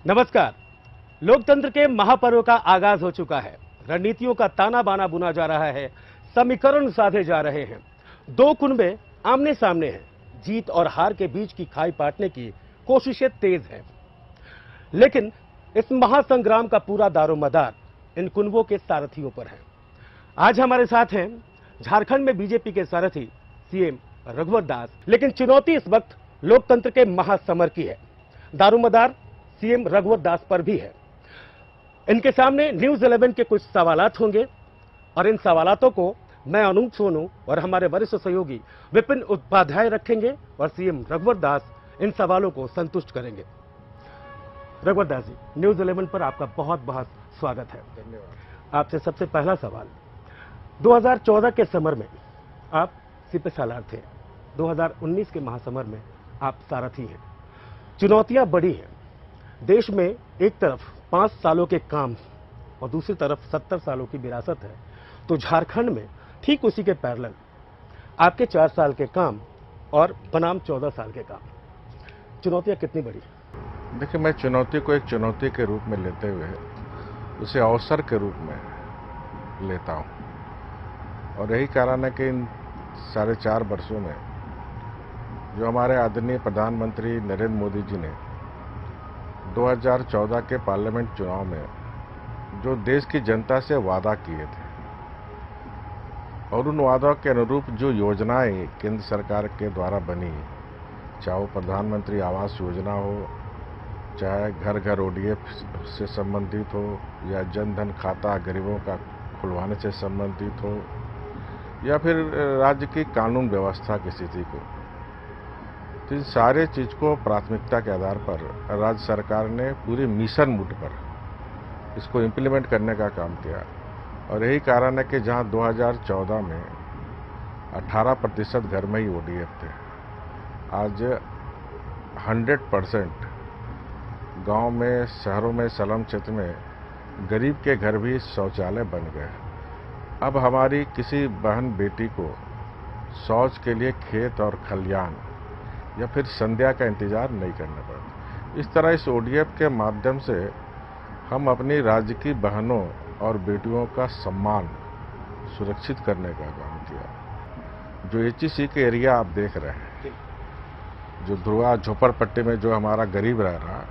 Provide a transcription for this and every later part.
नमस्कार। लोकतंत्र के महापर्व का आगाज हो चुका है। रणनीतियों का ताना बाना बुना जा रहा है, समीकरण साधे जा रहे हैं। दो कुनबे आमने सामने हैं। जीत और हार के बीच की खाई पाटने की कोशिशें तेज हैं। लेकिन इस महासंग्राम का पूरा दारोमदार इन कुनबों के सारथियों पर है। आज हमारे साथ हैं झारखंड में बीजेपी के सारथी सीएम रघुवर दास। लेकिन चुनौती इस वक्त लोकतंत्र के महासमर की है। दारोमदार सीएम रघुवर दास पर भी है। इनके सामने न्यूज 11 के कुछ सवालात होंगे और इन सवालातों को मैं अनूप सोनू और हमारे वरिष्ठ सहयोगी विपिन उपाध्याय रखेंगे और सीएम रघुवर दास इन सवालों को संतुष्ट करेंगे। रघुवर दास जी, न्यूज 11 पर आपका बहुत बहुत स्वागत है। धन्यवाद। आपसे सबसे पहला सवाल, 2014 के समर में आप सिपह सालार थे, 2019 के महासमर में आप सारथी हैं। चुनौतियां बड़ी हैं। देश में एक तरफ 5 सालों के काम और दूसरी तरफ 70 सालों की विरासत है, तो झारखंड में ठीक उसी के पैरेलल आपके 4 साल के काम और बनाम 14 साल के काम। चुनौतियां कितनी बड़ी? देखिए, मैं चुनौती को एक चुनौती के रूप में लेते हुए उसे अवसर के रूप में लेता हूं, और यही कारण है कि इन 4.5 वर्षों में जो हमारे आदरणीय प्रधानमंत्री नरेंद्र मोदी जी ने 2014 के पार्लियामेंट चुनाव में जो देश की जनता से वादा किए थे और उन वादों के अनुरूप जो योजनाएं केंद्र सरकार के द्वारा बनी, चाहे वो प्रधानमंत्री आवास योजना हो, चाहे घर घर ओडीएफ से संबंधित हो, या जनधन खाता गरीबों का खुलवाने से संबंधित हो, या फिर राज्य की कानून व्यवस्था की स्थिति को, तो इन सारे चीज को प्राथमिकता के आधार पर राज्य सरकार ने पूरी मिशन मोड पर इसको इम्प्लीमेंट करने का काम किया। और यही कारण है कि जहां 2014 में 18% घर में ही ओडीएफ थे, आज 100% गांव में, शहरों में, स्लम क्षेत्र में गरीब के घर भी शौचालय बन गए। अब हमारी किसी बहन बेटी को शौच के लिए खेत और खलियान या फिर संध्या का इंतजार नहीं करना पड़ता। इस तरह इस ओडीएफ के माध्यम से हम अपनी राज्य की बहनों और बेटियों का सम्मान सुरक्षित करने का काम किया। जो एचईसी के एरिया आप देख रहे हैं, जो ध्रुवा झोपड़पट्टी में जो हमारा गरीब रह रहा,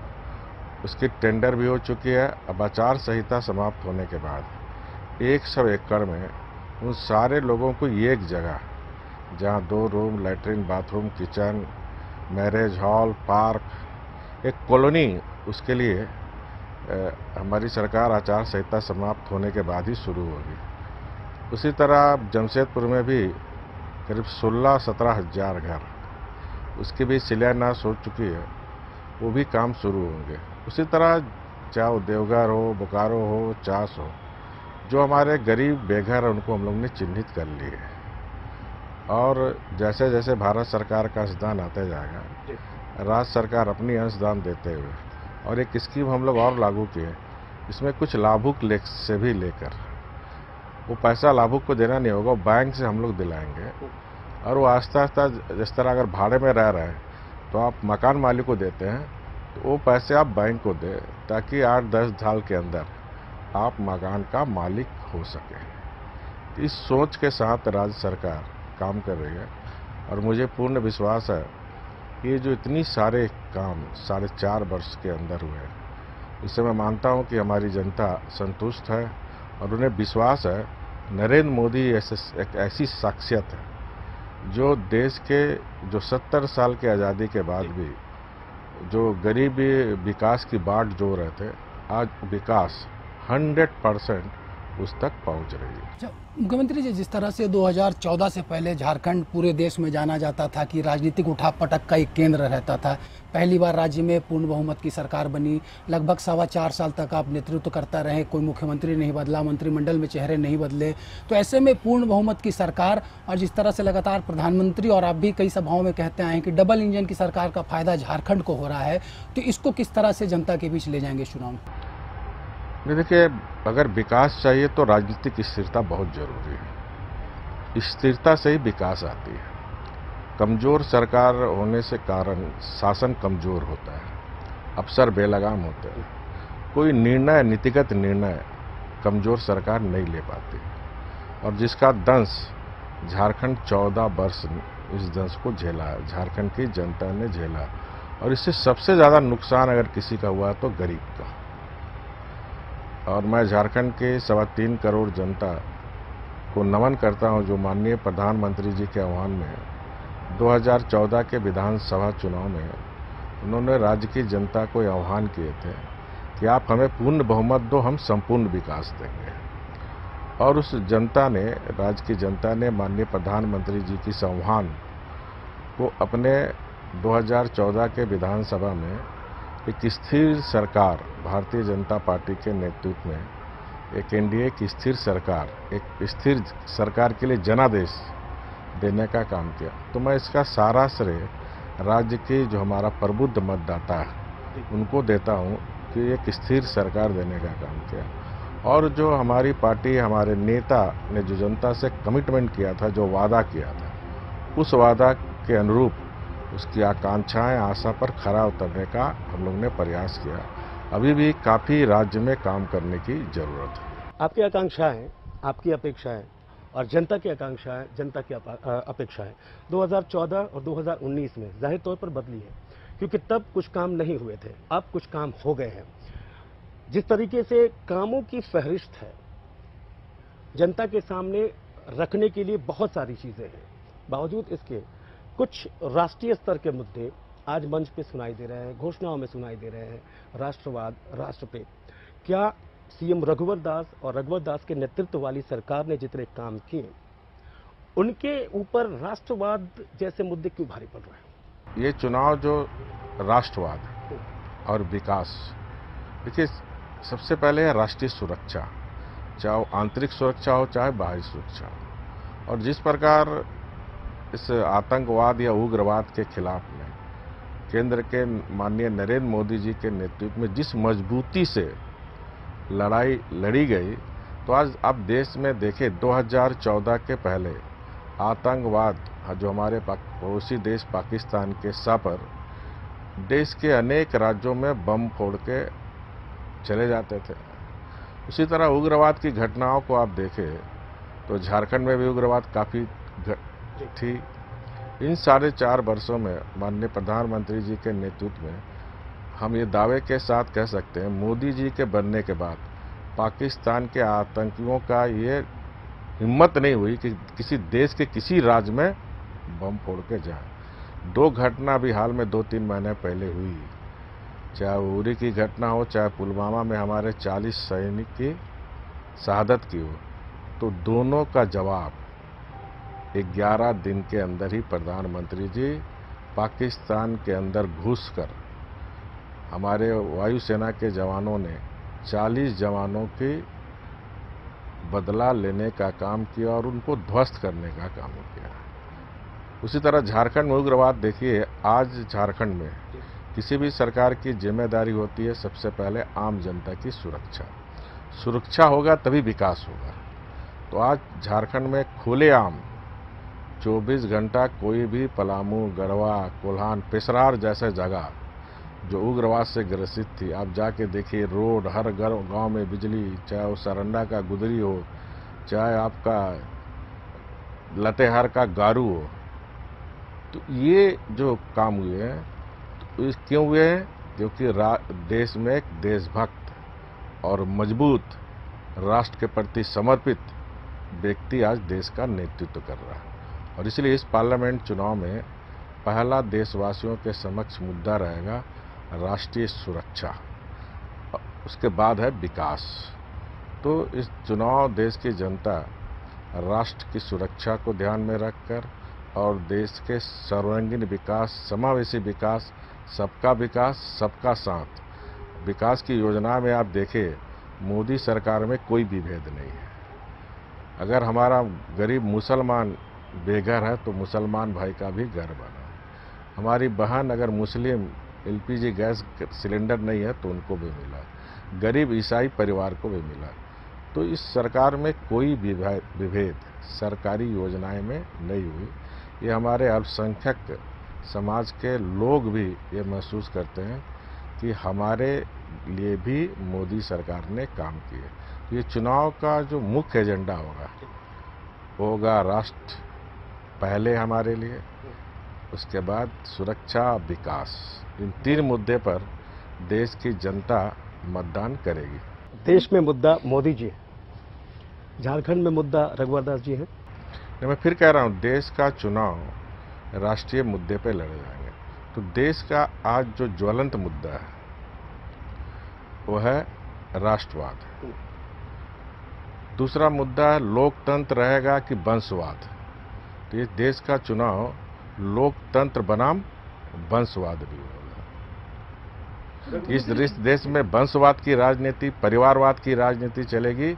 उसकी टेंडर भी हो चुकी है। अब आचार संहिता समाप्त होने के बाद 100 एकड़ में उन सारे लोगों को एक जगह, जहां 2 room, latrine, bathroom, kitchen, marriage hall, park, एक कॉलोनी, उसके लिए हमारी सरकार आचार संहिता समाप्त होने के बाद ही शुरू होगी। उसी तरह जमशेदपुर में भी करीब 16-17 हज़ार घर, उसकी भी शिलान्यास हो चुकी है, वो भी काम शुरू होंगे। उसी तरह चाहे वो देवघर हो, बोकारो हो, चास हो, जो हमारे गरीब बेघर हैं उनको हम लोग ने चिन्हित कर लिए। और जैसे जैसे भारत सरकार का अंशदान आता जाएगा, राज्य सरकार अपनी अंशदान देते हुए, और एक स्कीम हम लोग और लागू किए, इसमें कुछ लाभुक से भी लेकर, वो पैसा लाभुक को देना नहीं होगा, वो बैंक से हम लोग दिलाएंगे। और वो आस्ता आस्ता, जिस तरह अगर भाड़े में रह रहे हैं तो आप मकान मालिक को देते हैं, तो वो पैसे आप बैंक को दें, ताकि 8-10 साल के अंदर आप मकान का मालिक हो सके। इस सोच के साथ राज्य सरकार काम कर रही है, और मुझे पूर्ण विश्वास है कि ये जो इतनी सारे काम 4.5 वर्ष के अंदर हुए हैं, इससे मैं मानता हूं कि हमारी जनता संतुष्ट है, और उन्हें विश्वास है नरेंद्र मोदी एक ऐसी शख्सियत है जो देश के जो 70 साल की आज़ादी के बाद भी जो गरीबी विकास की बाट जो रहे थे, आज विकास 100% उस तक पहुंच रही है। मुख्यमंत्री जी, जिस तरह से 2014 से पहले झारखंड पूरे देश में जाना जाता था कि राजनीतिक उठापटक का एक केंद्र रहता था, पहली बार राज्य में पूर्ण बहुमत की सरकार बनी, लगभग 4.25 साल तक आप नेतृत्व करता रहे, कोई मुख्यमंत्री नहीं बदला, मंत्रिमंडल में चेहरे नहीं बदले, तो ऐसे में पूर्ण बहुमत की सरकार, और जिस तरह से लगातार प्रधानमंत्री और आप भी कई सभाओं में कहते आए हैं कि डबल इंजन की सरकार का फायदा झारखंड को हो रहा है, तो इसको किस तरह से जनता के बीच ले जाएंगे चुनाव में? देखिए, अगर विकास चाहिए तो राजनीतिक स्थिरता बहुत जरूरी है। स्थिरता से ही विकास आती है। कमजोर सरकार होने से कारण शासन कमजोर होता है, अफसर बेलगाम होते हैं। कोई निर्णय, नीतिगत निर्णय कमजोर सरकार नहीं ले पाती, और जिसका दंश झारखंड 14 वर्ष इस दंश को झेला है, झारखंड की जनता ने झेला, और इससे सबसे ज्यादा नुकसान अगर किसी का हुआ तो गरीब का। और मैं झारखंड के 3.25 करोड़ जनता को नमन करता हूं, जो माननीय प्रधानमंत्री जी के आह्वान में 2014 के विधानसभा चुनाव में उन्होंने राज्य की जनता को आह्वान किए थे कि आप हमें पूर्ण बहुमत दो, हम संपूर्ण विकास देंगे। और उस जनता ने, राज्य की जनता ने माननीय प्रधानमंत्री जी की आह्वान को अपने 2014 के विधानसभा में एक स्थिर सरकार, भारतीय जनता पार्टी के नेतृत्व में एक एनडीए की स्थिर सरकार, एक स्थिर सरकार के लिए जनादेश देने का काम किया। तो मैं इसका सारा श्रेय राज्य की जो हमारा प्रबुद्ध मतदाता है उनको देता हूं कि एक स्थिर सरकार देने का काम किया। और जो हमारी पार्टी, हमारे नेता ने जो जनता से कमिटमेंट किया था, जो वादा किया था, उस वादा के अनुरूप उसकी आकांक्षाएं, आशा पर खरा उतरने का हम लोग ने प्रयास किया। अभी भी काफी राज्य में काम करने की जरूरत है। आपकी आकांक्षाएं, आपकी अपेक्षाएं और जनता की आकांक्षाएं, जनता की अपेक्षाएं 2014 और 2019 में जाहिर तौर पर बदली है, क्योंकि तब कुछ काम नहीं हुए थे, अब कुछ काम हो गए हैं। जिस तरीके से कामों की फहरिस्त है, जनता के सामने रखने के लिए बहुत सारी चीजें हैं, बावजूद इसके कुछ राष्ट्रीय स्तर के मुद्दे आज मंच पे सुनाई दे रहे हैं, घोषणाओं में सुनाई दे रहे हैं। राष्ट्रवाद, राष्ट्रप्रेम, क्या सीएम रघुवर दास और रघुवर दास के नेतृत्व वाली सरकार ने जितने काम किए, उनके ऊपर राष्ट्रवाद जैसे मुद्दे क्यों भारी पड़ रहे हैं? ये चुनाव जो राष्ट्रवाद और विकास, देखिए सबसे पहले है राष्ट्रीय सुरक्षा, चाहे वो आंतरिक सुरक्षा हो चाहे बाहरी सुरक्षा हो। और जिस प्रकार इस आतंकवाद या उग्रवाद के खिलाफ में केंद्र के माननीय नरेंद्र मोदी जी के नेतृत्व में जिस मजबूती से लड़ाई लड़ी गई, तो आज आप देश में देखें 2014 के पहले आतंकवाद जो हमारे पड़ोसी देश पाकिस्तान के सर पर देश के अनेक राज्यों में बम फोड़ के चले जाते थे। उसी तरह उग्रवाद की घटनाओं को आप देखें तो झारखंड में भी उग्रवाद काफी थी। इन 4.5 वर्षों में माननीय प्रधानमंत्री जी के नेतृत्व में हम ये दावे के साथ कह सकते हैं, मोदी जी के बनने के बाद पाकिस्तान के आतंकियों का ये हिम्मत नहीं हुई कि किसी देश के किसी राज्य में बम फोड़ के जाए। 2 घटना भी हाल में 2-3 महीने पहले हुई, चाहे उरी की घटना हो, चाहे पुलवामा में हमारे 40 सैनिक की शहादत की हो, तो दोनों का जवाब 11 दिन के अंदर ही प्रधानमंत्री जी पाकिस्तान के अंदर घुसकर हमारे वायुसेना के जवानों ने 40 जवानों की बदला लेने का काम किया और उनको ध्वस्त करने का काम किया। उसी तरह झारखंड में उग्रवाद देखिए, आज झारखंड में किसी भी सरकार की जिम्मेदारी होती है सबसे पहले आम जनता की सुरक्षा। सुरक्षा होगा तभी विकास होगा। तो आज झारखंड में खुलेआम 24 घंटा कोई भी पलामू, गढ़वा, कोल्हान, पेशरार जैसे जगह जो उग्रवाद से ग्रसित थी, आप जाके देखिए रोड, हर गांव में बिजली, चाहे वो सरंडा का गुदरी हो, चाहे आपका लतेहार का गारू हो। तो ये जो काम हुए हैं, तो क्यों हुए हैं? क्योंकि देश में एक देशभक्त और मजबूत राष्ट्र के प्रति समर्पित व्यक्ति आज देश का नेतृत्व कर रहा है। और इसलिए इस पार्लियामेंट चुनाव में पहला देशवासियों के समक्ष मुद्दा रहेगा राष्ट्रीय सुरक्षा, उसके बाद है विकास। तो इस चुनाव देश की जनता राष्ट्र की सुरक्षा को ध्यान में रखकर और देश के सर्वांगीण विकास, समावेशी विकास, सबका साथ विकास की योजना में आप देखें, मोदी सरकार में कोई भी भेद नहीं है। अगर हमारा गरीब मुसलमान बेघर है तो मुसलमान भाई का भी घर बना। हमारी बहन अगर मुस्लिम एलपीजी गैस सिलेंडर नहीं है तो उनको भी मिला। गरीब ईसाई परिवार को भी मिला। तो इस सरकार में कोई विभेद सरकारी योजनाएं में नहीं हुई। ये हमारे अल्पसंख्यक समाज के लोग भी ये महसूस करते हैं कि हमारे लिए भी मोदी सरकार ने काम किए। तो ये चुनाव का जो मुख्य एजेंडा होगा वो होगा राष्ट्र पहले हमारे लिए, उसके बाद सुरक्षा, विकास। इन 3 मुद्दे पर देश की जनता मतदान करेगी। देश में मुद्दा मोदी जी है, झारखंड में मुद्दा रघुवर दास जी है। मैं फिर कह रहा हूं, देश का चुनाव राष्ट्रीय मुद्दे पे लड़े जाएंगे। तो देश का आज जो ज्वलंत मुद्दा है वो है राष्ट्रवाद। दूसरा मुद्दा है लोकतंत्र रहेगा कि वंशवाद। तो ये देश का चुनाव लोकतंत्र बनाम वंशवाद भी होगा। इस देश में वंशवाद की राजनीति, परिवारवाद की राजनीति चलेगी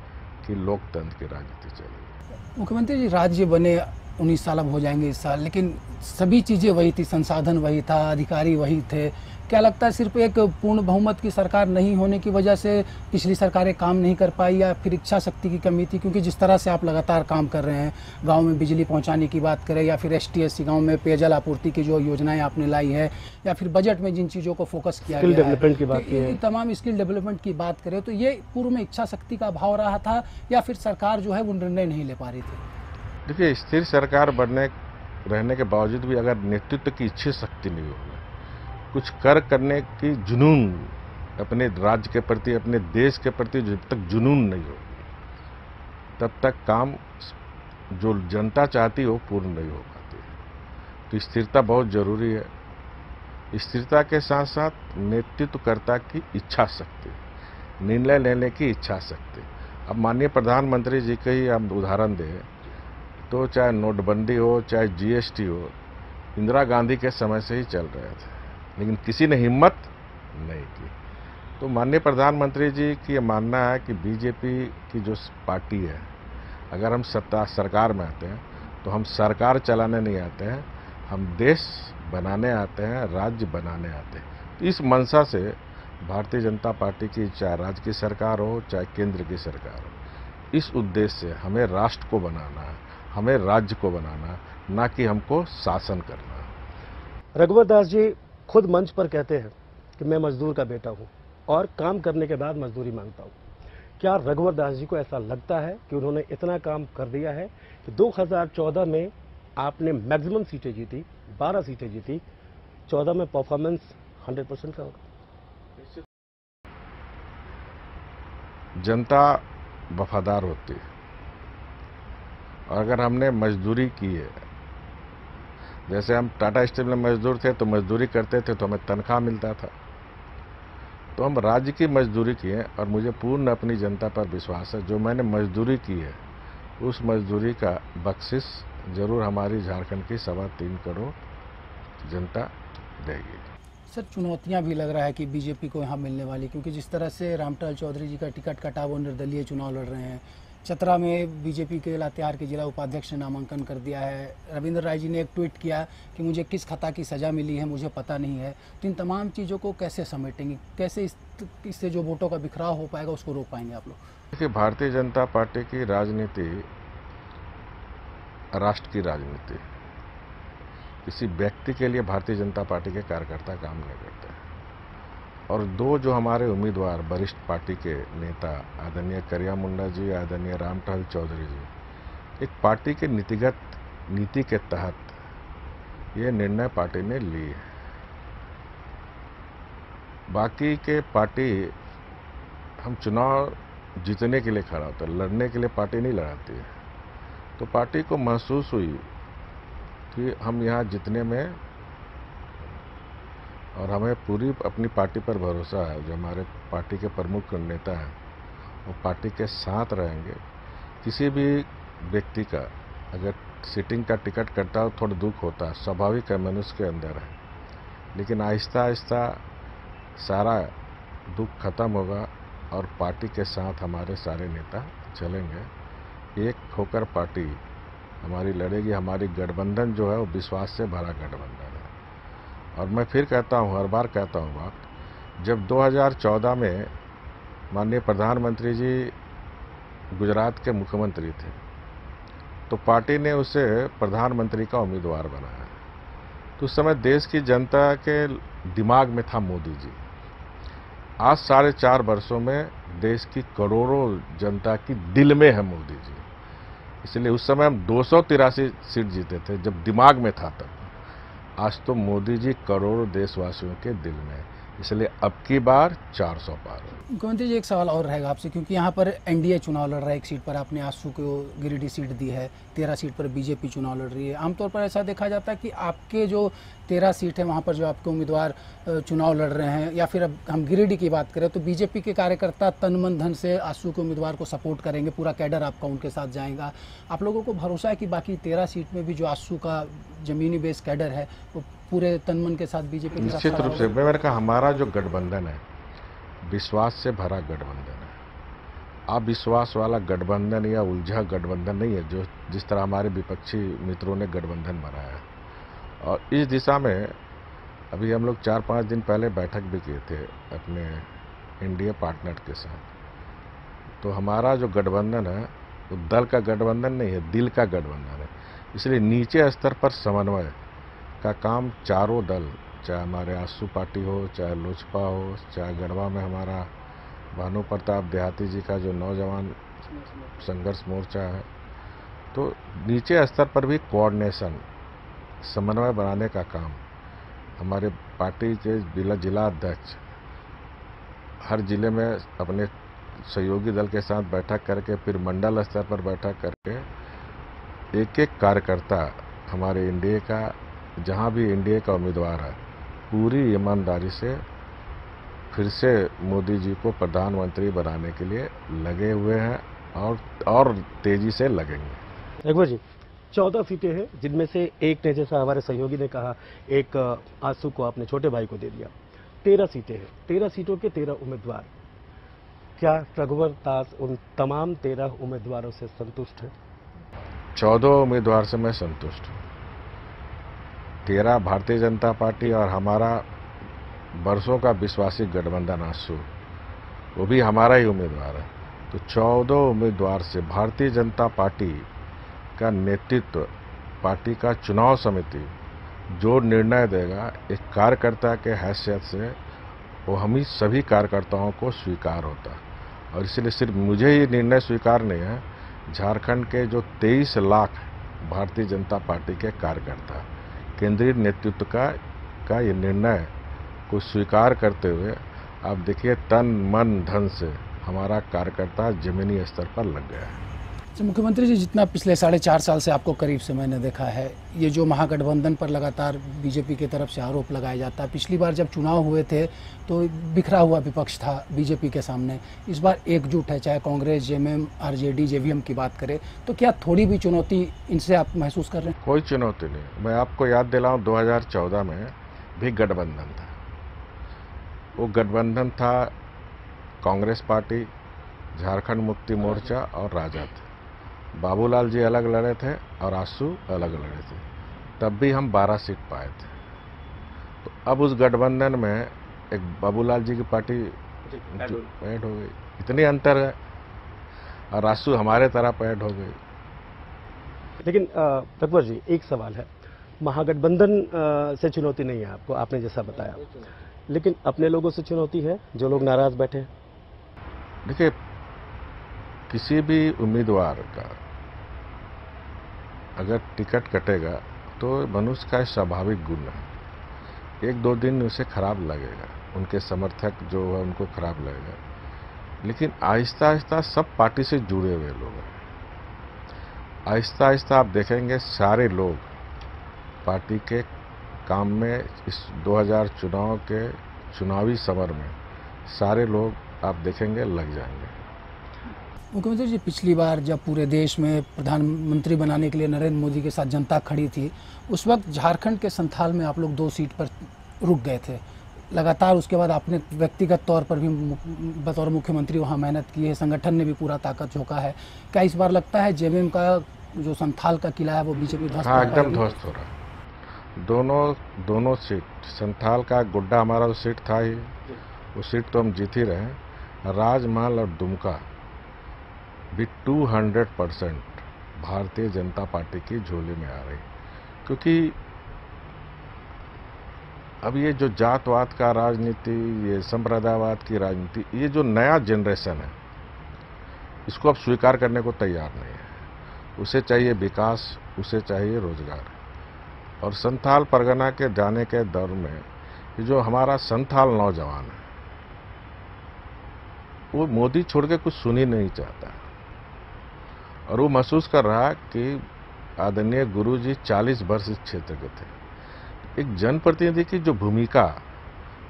कि लोकतंत्र की राजनीति चलेगी। मुख्यमंत्री जी, राज्य बने 19 साल अब हो जाएंगे इस साल, लेकिन सभी चीज़ें वही थी, संसाधन वही था, अधिकारी वही थे। क्या लगता है सिर्फ एक पूर्ण बहुमत की सरकार नहीं होने की वजह से पिछली सरकारें काम नहीं कर पाई, या फिर इच्छा शक्ति की कमी थी? क्योंकि जिस तरह से आप लगातार काम कर रहे हैं, गांव में बिजली पहुंचाने की बात करें, या फिर ST-SC गांव में पेयजल आपूर्ति की जो योजनाएं आपने लाई है, या फिर बजट में जिन चीज़ों को फोकस किया गया है, डेवलपमेंट की बात की है, तमाम स्किल डेवलपमेंट की बात करें, तो ये पूर्व में इच्छा शक्ति का अभाव रहा था, या फिर सरकार जो है वो निर्णय नहीं ले पा रही थी? देखिए, स्थिर सरकार रहने के बावजूद भी अगर नेतृत्व की इच्छा शक्ति नहीं होगी, कुछ करने की जुनून, अपने राज्य के प्रति, अपने देश के प्रति जब तक जुनून नहीं होगी, तब तक काम जो जनता चाहती हो पूर्ण नहीं हो पाती। तो स्थिरता बहुत जरूरी है। स्थिरता के साथ साथ नेतृत्वकर्ता की इच्छा शक्ति, निर्णय लेने की इच्छा शक्ति। अब माननीय प्रधानमंत्री जी का ही हम उदाहरण दें तो चाहे नोटबंदी हो, चाहे GST हो, इंदिरा गांधी के समय से ही चल रहे थे, लेकिन किसी ने हिम्मत नहीं की। तो माननीय प्रधानमंत्री जी की ये मानना है कि बीजेपी की जो पार्टी है, अगर हम सरकार में आते हैं तो हम सरकार चलाने नहीं आते हैं, हम देश बनाने आते हैं, राज्य बनाने आते हैं। तो इस मंशा से भारतीय जनता पार्टी की चाहे राज्य की सरकार हो, चाहे केंद्र की सरकार हो, इस उद्देश्य से हमें राष्ट्र को बनाना है, हमें राज्य को बनाना, ना कि हमको शासन करना। रघुवर दास जी खुद मंच पर कहते हैं कि मैं मजदूर का बेटा हूं और काम करने के बाद मजदूरी मांगता हूं। क्या रघुवर दास जी को ऐसा लगता है कि उन्होंने इतना काम कर दिया है कि 2014 में आपने मैक्सिमम सीटें जीती, 12 सीटें जीती, 14 में परफॉर्मेंस 100% का होगा? जनता वफादार होती है, और अगर हमने मजदूरी की है, जैसे हम टाटा स्टील में मजदूर थे तो मजदूरी करते थे तो हमें तनख्वाह मिलता था, तो हम राज्य की मजदूरी की है, और मुझे पूर्ण अपनी जनता पर विश्वास है, जो मैंने मजदूरी की है उस मजदूरी का बख्शिश जरूर हमारी झारखंड की 3.25 करोड़ जनता देगी। सर, चुनौतियां भी लग रहा है कि बीजेपी को यहाँ मिलने वाली, क्योंकि जिस तरह से रामटल चौधरी जी का टिकट कटा, वो निर्दलीय चुनाव लड़ रहे हैं। चतरा में बीजेपी के लातेहार के जिला उपाध्यक्ष ने नामांकन कर दिया है। रविंद्र राय जी ने एक ट्वीट किया कि मुझे किस खता की सज़ा मिली है मुझे पता नहीं है। तो इन तमाम चीज़ों को कैसे समेटेंगे, कैसे इससे जो वोटों का बिखराव हो पाएगा उसको रोक पाएंगे आप लोग? देखिए, भारतीय जनता पार्टी की राजनीति राष्ट्र की राजनीति, किसी व्यक्ति के लिए भारतीय जनता पार्टी के कार्यकर्ता काम नहीं करते। और 2 जो हमारे उम्मीदवार वरिष्ठ पार्टी के नेता आदरणीय करिया मुंडा जी, आदरणीय रामटल चौधरी जी, एक पार्टी के नीतिगत नीति के तहत ये निर्णय पार्टी ने ली है। बाकी के पार्टी, हम चुनाव जीतने के लिए खड़ा होता है, लड़ने के लिए पार्टी नहीं लड़ाती है। तो पार्टी को महसूस हुई कि हम यहाँ जीतने में, और हमें पूरी अपनी पार्टी पर भरोसा है, जो हमारे पार्टी के प्रमुख नेता हैं वो पार्टी के साथ रहेंगे। किसी भी व्यक्ति का अगर सीटिंग का टिकट कटता हो थोड़ा दुख होता है, स्वाभाविक है, मनुष्य के अंदर है, लेकिन आहिस्ता आहिस्ता सारा दुख खत्म होगा और पार्टी के साथ हमारे सारे नेता चलेंगे। एक होकर पार्टी हमारी लड़ेगी। हमारी गठबंधन जो है वो विश्वास से भरा गठबंधन है। और मैं फिर कहता हूँ, हर बार कहता हूँ बात, जब 2014 में माननीय प्रधानमंत्री जी गुजरात के मुख्यमंत्री थे तो पार्टी ने उसे प्रधानमंत्री का उम्मीदवार बनाया। तो उस समय देश की जनता के दिमाग में था मोदी जी, आज 4.5 वर्षों में देश की करोड़ों जनता की दिल में है मोदी जी। इसलिए उस समय हम 283 सीट जीते थे जब दिमाग में था तब। आज तो मोदी जी करोड़ों देशवासियों के दिल में है, इसलिए अब की बार 400 पार। मुख्यमंत्री जी, एक सवाल और रहेगा आपसे, क्योंकि यहाँ पर एनडीए चुनाव लड़ रहा है। एक सीट पर आपने आजसू को गिरिडीह सीट दी है, 13 सीट पर बीजेपी चुनाव लड़ रही है। आमतौर पर ऐसा देखा जाता है कि आपके जो 13 सीट है वहाँ पर जो आपके उम्मीदवार चुनाव लड़ रहे हैं, या फिर अब हम गिरिडीह की बात करें तो बीजेपी के कार्यकर्ता तन मन धन से आजसू के उम्मीदवार को सपोर्ट करेंगे, पूरा कैडर आपका उनके साथ जाएगा। आप लोगों को भरोसा है कि बाकी 13 सीट में भी जो आजसू का जमीनी बेस कैडर है वो पूरे तन मन के साथ बीजेपी के साथ? निश्चित रूप से मैंने कहा, हमारा जो गठबंधन है विश्वास से भरा गठबंधन है। अविश्वास वाला गठबंधन या उलझा गठबंधन नहीं है जो जिस तरह हमारे विपक्षी मित्रों ने गठबंधन बनाया। और इस दिशा में अभी हम लोग 4-5 दिन पहले बैठक भी किए थे अपने एनडीए पार्टनर के साथ। तो हमारा जो गठबंधन है वो दल का गठबंधन नहीं है, दिल का गठबंधन है। इसलिए नीचे स्तर पर समन्वय का काम चारों दल, चाहे हमारे आजसू पार्टी हो, चाहे लोजपा हो, चाहे गढ़वा में हमारा भानु प्रताप देहाती जी का जो नौजवान संघर्ष मोर्चा है, तो नीचे स्तर पर भी कोऑर्डिनेशन, समन्वय बनाने का काम हमारे पार्टी के जिला अध्यक्ष हर जिले में अपने सहयोगी दल के साथ बैठक करके, फिर मंडल स्तर पर बैठक करके एक एक कार्यकर्ता हमारे एनडीए का, जहां भी एनडीए का उम्मीदवार है, पूरी ईमानदारी से फिर से मोदी जी को प्रधानमंत्री बनाने के लिए लगे हुए हैं और तेजी से लगेंगे। रघुवर जी, 14 सीटें हैं जिनमें से एक ने, जैसा हमारे सहयोगी ने कहा, एक आजसू को आपने छोटे भाई को दे दिया। 13 सीटें हैं, 13 सीटों के 13 उम्मीदवार। क्या रघुवर दास उन तमाम 13 उम्मीदवारों से संतुष्ट है? 14 उम्मीदवार से मैं संतुष्ट हूँ। 13 भारतीय जनता पार्टी और हमारा वर्षों का विश्वासी गठबंधन आजसू, वो भी हमारा ही उम्मीदवार है। तो 14 उम्मीदवार से भारतीय जनता पार्टी का नेतृत्व, पार्टी का चुनाव समिति जो निर्णय देगा, एक कार्यकर्ता के हैसियत से वो हम ही सभी कार्यकर्ताओं को स्वीकार होता है। और इसलिए सिर्फ मुझे ही निर्णय स्वीकार नहीं है, झारखंड के जो 23 लाख भारतीय जनता पार्टी के कार्यकर्ता, केंद्रीय नेतृत्व का ये निर्णय को स्वीकार करते हुए आप देखिए तन मन धन से हमारा कार्यकर्ता जमीनी स्तर पर लग गया है। तो मुख्यमंत्री जी, जितना पिछले 4.5 साल से आपको करीब से मैंने देखा है, ये जो महागठबंधन पर लगातार बीजेपी की तरफ से आरोप लगाया जाता है, पिछली बार जब चुनाव हुए थे तो बिखरा हुआ विपक्ष था बीजेपी के सामने, इस बार एकजुट है, चाहे कांग्रेस, जेएमएम, आरजेडी, जेवीएम की बात करें, तो क्या थोड़ी भी चुनौती इनसे आप महसूस कर रहे हैं? कोई चुनौती नहीं। मैं आपको याद दिलाऊं, 2014 में भी गठबंधन था। वो गठबंधन था कांग्रेस पार्टी, झारखंड मुक्ति मोर्चा और राजद। बाबूलाल जी अलग लड़े थे और आजसू अलग लड़े थे, तब भी हम 12 सीट पाए थे। तो अब उस गठबंधन में एक बाबूलाल जी की पार्टी ऐड हो गई, इतनी अंतर है, और आजसू हमारे तरफ ऐड हो गई। लेकिन रघुवर जी, एक सवाल है, महागठबंधन से चुनौती नहीं है आपको, आपने जैसा बताया, लेकिन अपने लोगों से चुनौती है, जो लोग नाराज बैठे हैं। देखिए, किसी भी उम्मीदवार का अगर टिकट कटेगा तो मनुष्य का स्वाभाविक गुण है, 1-2 दिन उसे खराब लगेगा, उनके समर्थक जो है उनको खराब लगेगा, लेकिन आहिस्ता आहिस्ता सब पार्टी से जुड़े हुए लोग हैं। आहिस्ता आहिस्ता आप देखेंगे सारे लोग पार्टी के काम में, इस 2000 चुनाव के चुनावी समर में सारे लोग आप देखेंगे लग जाएंगे। मुख्यमंत्री जी, पिछली बार जब पूरे देश में प्रधानमंत्री बनाने के लिए नरेंद्र मोदी के साथ जनता खड़ी थी, उस वक्त झारखंड के संथाल में आप लोग 2 सीट पर रुक गए थे। लगातार उसके बाद आपने व्यक्तिगत तौर पर भी बतौर मुख्यमंत्री वहाँ मेहनत की है, संगठन ने भी पूरा ताकत झोंका है। क्या इस बार लगता है जेएमएम का जो संथाल का किला है वो बीजेपी ध्वस्त? हाँ, एकदम ध्वस्त हो रहा है। दोनों सीट, संथाल का गुड्डा हमारा सीट था ही, वो सीट तो हम जीत ही रहे हैं। राजमहल और दुमका भी 200% भारतीय जनता पार्टी की झोली में आ रही, क्योंकि अब ये जो जातवाद का राजनीति, ये संप्रदायवाद की राजनीति, ये जो नया जनरेशन है इसको अब स्वीकार करने को तैयार नहीं है। उसे चाहिए विकास, उसे चाहिए रोजगार। और संथाल परगना के जाने के दौर में ये जो हमारा संथाल नौजवान है वो मोदी छोड़ के कुछ सुन ही नहीं चाहता, और वो महसूस कर रहा कि आदरणीय गुरुजी 40 वर्ष इस क्षेत्र के थे। एक जनप्रतिनिधि की जो भूमिका,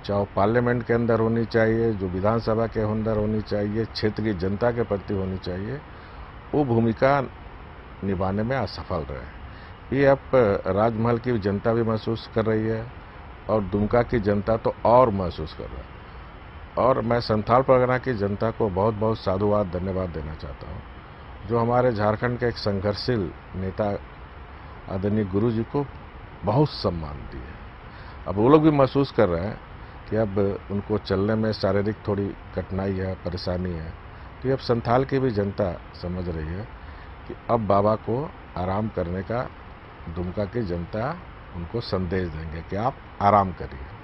चाहे पार्लियामेंट के अंदर होनी चाहिए, जो विधानसभा के अंदर होनी चाहिए, क्षेत्र की जनता के प्रति होनी चाहिए, वो भूमिका निभाने में असफल रहे। ये अब राजमहल की जनता भी महसूस कर रही है और दुमका की जनता तो और महसूस कर रहा है। और मैं संथाल परगना की जनता को बहुत बहुत साधुवाद, धन्यवाद देना चाहता हूँ, जो हमारे झारखंड के एक संघर्षशील नेता आदरणीय गुरु जी को बहुत सम्मान दिए। अब वो लोग भी महसूस कर रहे हैं कि अब उनको चलने में शारीरिक थोड़ी कठिनाई है, परेशानी है। तो अब संथाल की भी जनता समझ रही है कि अब बाबा को आराम करने का दुमका की जनता उनको संदेश देंगे कि आप आराम करिए।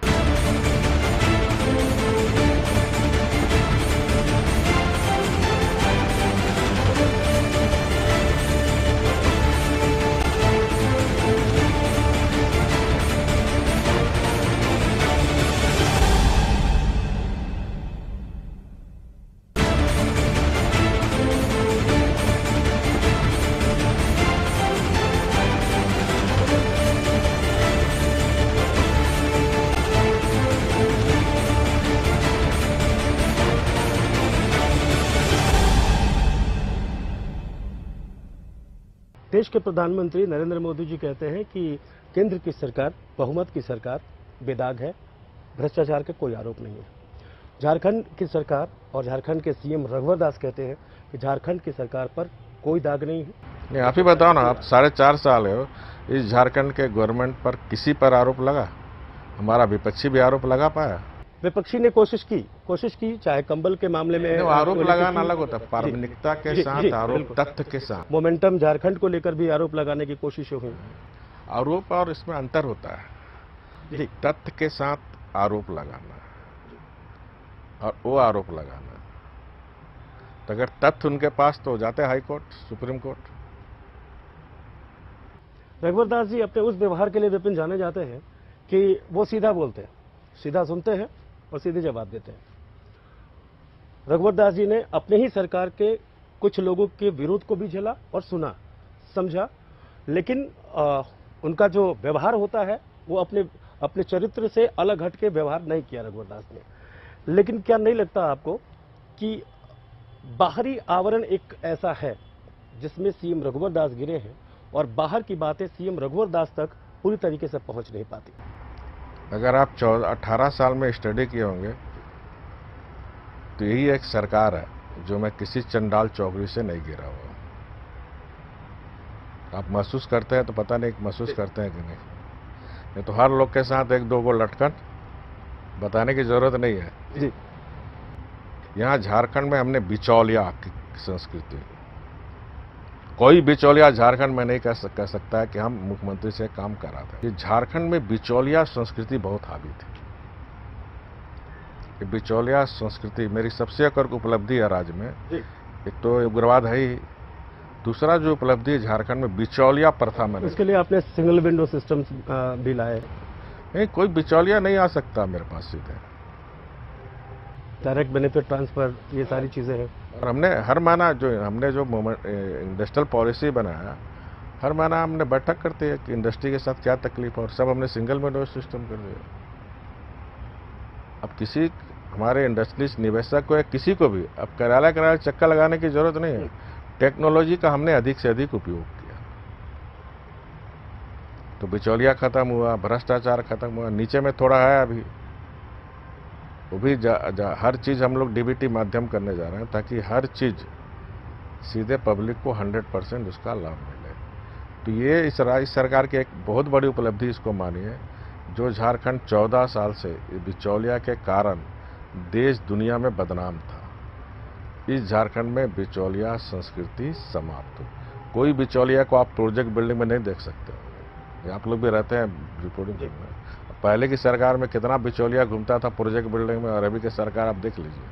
देश के प्रधानमंत्री नरेंद्र मोदी जी कहते हैं कि केंद्र की सरकार, बहुमत की सरकार बेदाग है, भ्रष्टाचार के कोई आरोप नहीं है। झारखंड की सरकार और झारखंड के सीएम रघुवर दास कहते हैं कि झारखंड की सरकार पर कोई दाग नहीं है। नहीं, आप ही बताओ ना, आप 4.5 साल हो इस झारखंड के गवर्नमेंट पर किसी पर आरोप लगा? हमारा विपक्षी भी आरोप लगा पाया? विपक्षी ने कोशिश की, चाहे कंबल के मामले में आरोप लगाना अलग होता है, प्रामाणिकता के साथ आरोप, तथ्य के साथ। मोमेंटम झारखंड को लेकर भी आरोप लगाने की कोशिश हुई। आरोप और इसमें अंतर होता है। तथ्य के साथ आरोप लगाना और वो आरोप लगाना, तो अगर तथ्य उनके पास तो जाते हाई कोर्ट, सुप्रीम कोर्ट। रघुवर दास जी अपने उस व्यवहार के लिए विपिन जाने जाते हैं कि वो सीधा बोलते हैं, सीधा सुनते हैं और सीधे जवाब देते हैं। रघुवर दास जी ने अपने ही सरकार के कुछ लोगों के विरोध को भी झेला और सुना, समझा, लेकिन उनका जो व्यवहार होता है वो अपने चरित्र से अलग हट के व्यवहार नहीं किया रघुवर दास ने। लेकिन क्या नहीं लगता आपको कि बाहरी आवरण एक ऐसा है जिसमें सीएम रघुवर दास गिरे हैं और बाहर की बातें सीएम रघुवर दास तक पूरी तरीके से पहुंच नहीं पाती? अगर आप 18 साल में स्टडी किए होंगे तो यही एक सरकार है जो मैं किसी चंडाल चौकड़ी से नहीं गिरा हुआ। आप महसूस करते हैं तो पता नहीं महसूस करते हैं कि नहीं तो हर लोग के साथ 1-2 गो लटकन बताने की जरूरत नहीं है जी। यहाँ झारखंड में हमने बिचौलिया की संस्कृति, कोई बिचौलिया झारखंड में नहीं कह सकता है कि हम मुख्यमंत्री से काम कराते। ये झारखंड में बिचौलिया संस्कृति बहुत हावी थी। ये बिचौलिया संस्कृति मेरी सबसे अकर उपलब्धि है राज्य में। एक तो उग्रवाद है ही, दूसरा जो उपलब्धि है झारखंड में बिचौलिया प्रथा में। इसके लिए आपने सिंगल विंडो सिस्टम भी लाए? नहीं, कोई बिचौलिया नहीं आ सकता मेरे पास सीधे। डायरेक्ट बेनिफिट ट्रांसफर, ये सारी चीजें हैं। और हमने हर महीना जो इंडस्ट्रियल पॉलिसी बनाया, हर महीना हमने बैठक करते हैं कि इंडस्ट्री के साथ क्या तकलीफ है, और सब हमने सिंगल विंडो सिस्टम कर दिया। अब किसी हमारे इंडस्ट्रीज निवेशक को या किसी को भी अब किराया चक्कर लगाने की जरूरत नहीं है। टेक्नोलॉजी का हमने अधिक से अधिक उपयोग किया, तो बिचौलिया खत्म हुआ, भ्रष्टाचार खत्म हुआ। नीचे में थोड़ा है अभी, वो भी हर चीज़ हम लोग डीबीटी माध्यम करने जा रहे हैं ताकि हर चीज़ सीधे पब्लिक को 100% उसका लाभ मिले। तो ये इस सरकार की एक बहुत बड़ी उपलब्धि इसको मानी है, जो झारखंड 14 साल से बिचौलिया के कारण देश दुनिया में बदनाम था। इस झारखंड में बिचौलिया संस्कृति समाप्त हो। कोई बिचौलिया को आप प्रोजेक्ट बिल्डिंग में नहीं देख सकते, आप लोग भी रहते हैं रिपोर्टिंग में। पहले की सरकार में कितना बिचौलिया घूमता था प्रोजेक्ट बिल्डिंग में, और अभी की सरकार आप देख लीजिए,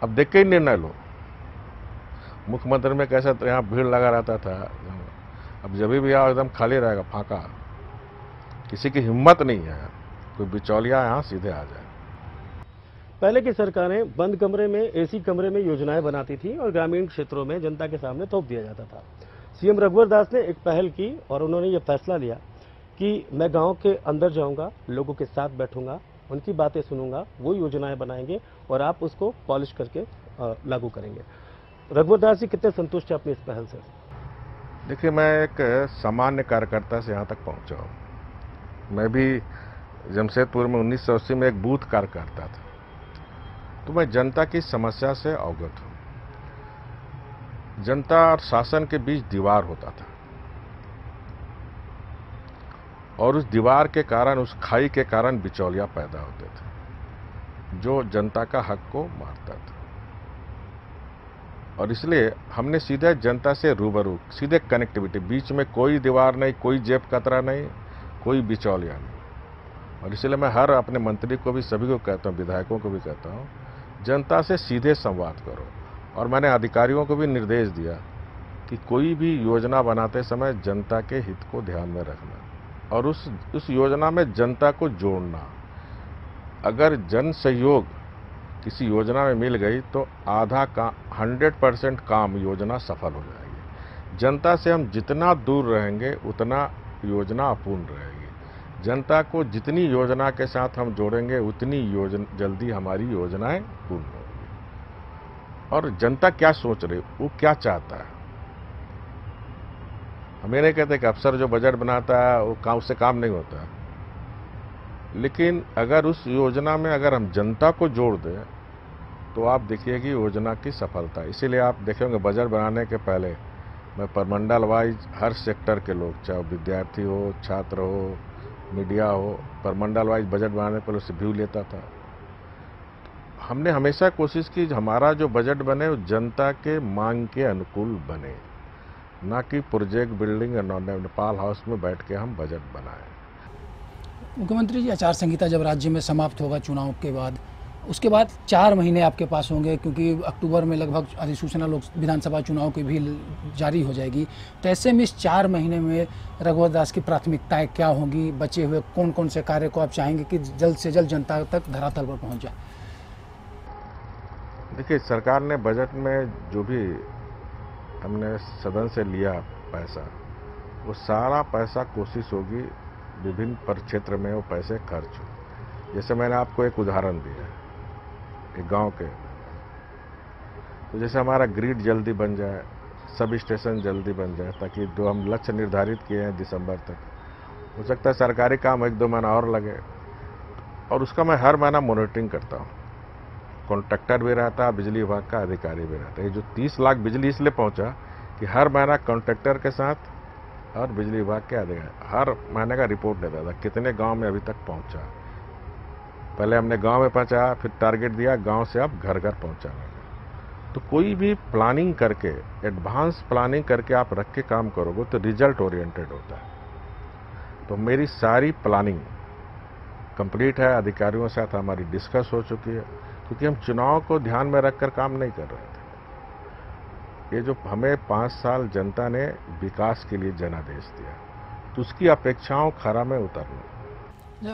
अब देख के ही निर्णय लो। मुख्यमंत्री में कैसा तो यहाँ भीड़ लगा रहता था, अब जब भी आओ एकदम खाली रहेगा, फांका, किसी की हिम्मत नहीं है कोई बिचौलिया यहाँ सीधे आ जाए। पहले की सरकारें बंद कमरे में, एसी कमरे में योजनाएं बनाती थी और ग्रामीण क्षेत्रों में जनता के सामने थोप दिया जाता था। सीएम रघुवर दास ने एक पहल की और उन्होंने ये फैसला लिया कि मैं गांव के अंदर जाऊंगा, लोगों के साथ बैठूंगा, उनकी बातें सुनूंगा, वो योजनाएं बनाएंगे और आप उसको पॉलिश करके लागू करेंगे। रघुवर दास जी कितने संतुष्ट हैं अपनी इस पहल से? देखिए, मैं एक सामान्य कार्यकर्ता से यहाँ तक पहुँचा हूँ। मैं भी जमशेदपुर में 1980 में एक बूथ कार्यकर्ता था, तो मैं जनता की समस्या से अवगत हूँ। जनता और शासन के बीच दीवार होता था और उस दीवार के कारण, उस खाई के कारण बिचौलिया पैदा होते थे जो जनता का हक को मारता था। और इसलिए हमने सीधे जनता से रूबरू, सीधे कनेक्टिविटी, बीच में कोई दीवार नहीं, कोई जेब कतरा नहीं, कोई बिचौलिया नहीं। और इसलिए मैं हर अपने मंत्री को भी, सभी को कहता हूँ, विधायकों को भी कहता हूँ, जनता से सीधे संवाद करो। और मैंने अधिकारियों को भी निर्देश दिया कि कोई भी योजना बनाते समय जनता के हित को ध्यान में रखना और उस योजना में जनता को जोड़ना। अगर जन सहयोग किसी योजना में मिल गई तो आधा का 100% काम योजना सफल हो जाएगी। जनता से हम जितना दूर रहेंगे उतना योजना अपूर्ण रहेगी। जनता को जितनी योजना के साथ हम जोड़ेंगे उतनी जल्दी हमारी योजनाएं पूर्ण होंगी। और जनता क्या सोच रही, वो क्या चाहता है, हम ये नहीं कहते कि अफसर जो बजट बनाता है वो उससे काम नहीं होता, लेकिन अगर उस योजना में अगर हम जनता को जोड़ दें तो आप देखिए कि योजना की सफलता। इसीलिए आप देखेंगे बजट बनाने के पहले मैं परमंडल वाइज हर सेक्टर के लोग, चाहे विद्यार्थी हो, छात्र हो, मीडिया हो, परमंडल वाइज बजट बनाने पर उससे व्यू लेता था। हमने हमेशा कोशिश की हमारा जो बजट बने वो जनता के मांग के अनुकूल बने, ना कि प्रोजेक्ट बिल्डिंग और नेपाल हाउस में बैठ के हम बजट बनाएं। मुख्यमंत्री जी, आचार संहिता जब राज्य में समाप्त होगा चुनाव के बाद, उसके बाद 4 महीने आपके पास होंगे, क्योंकि अक्टूबर में लगभग अधिसूचना लोक विधानसभा चुनाव की भी जारी हो जाएगी। तो ऐसे में इस 4 महीने में रघुवर दास की प्राथमिकताएं क्या होंगी? बचे हुए कौन कौन से कार्य को आप चाहेंगे कि जल्द से जल्द जनता तक धरातल पर पहुंच जाए? देखिए, सरकार ने बजट में जो भी हमने सदन से लिया पैसा, वो सारा पैसा कोशिश होगी विभिन्न परिक्षेत्र में वो पैसे खर्च हो। जैसे मैंने आपको एक उदाहरण दिया एक गांव के, तो जैसे हमारा ग्रिड जल्दी बन जाए, सब स्टेशन जल्दी बन जाए, ताकि जो हम लक्ष्य निर्धारित किए हैं दिसंबर तक, हो सकता है सरकारी काम 1-2 महीना और लगे। और उसका मैं हर महीना मॉनिटरिंग करता हूँ। कॉन्ट्रैक्टर भी रहता है, बिजली विभाग का अधिकारी भी रहता है। ये जो 30 लाख बिजली इसलिए पहुंचा कि हर महीना कॉन्ट्रैक्टर के साथ और बिजली विभाग के अधिकारी हर महीने का रिपोर्ट देता था कितने गांव में अभी तक पहुंचा। पहले हमने गांव में पहुंचाया, फिर टारगेट दिया गांव से अब घर घर पहुंचाना। तो कोई भी प्लानिंग करके, एडवांस प्लानिंग करके आप रख के काम करोगे तो रिजल्ट ओरिएंटेड होता है। तो मेरी सारी प्लानिंग कंप्लीट है, अधिकारियों के साथ हमारी डिस्कस हो चुकी है, क्योंकि हम चुनाव को ध्यान में रखकर काम नहीं कर रहे थे। ये जो हमें 5 साल जनता ने विकास के लिए जनादेश दिया, तो उसकी अपेक्षाओं खरा में उतरना।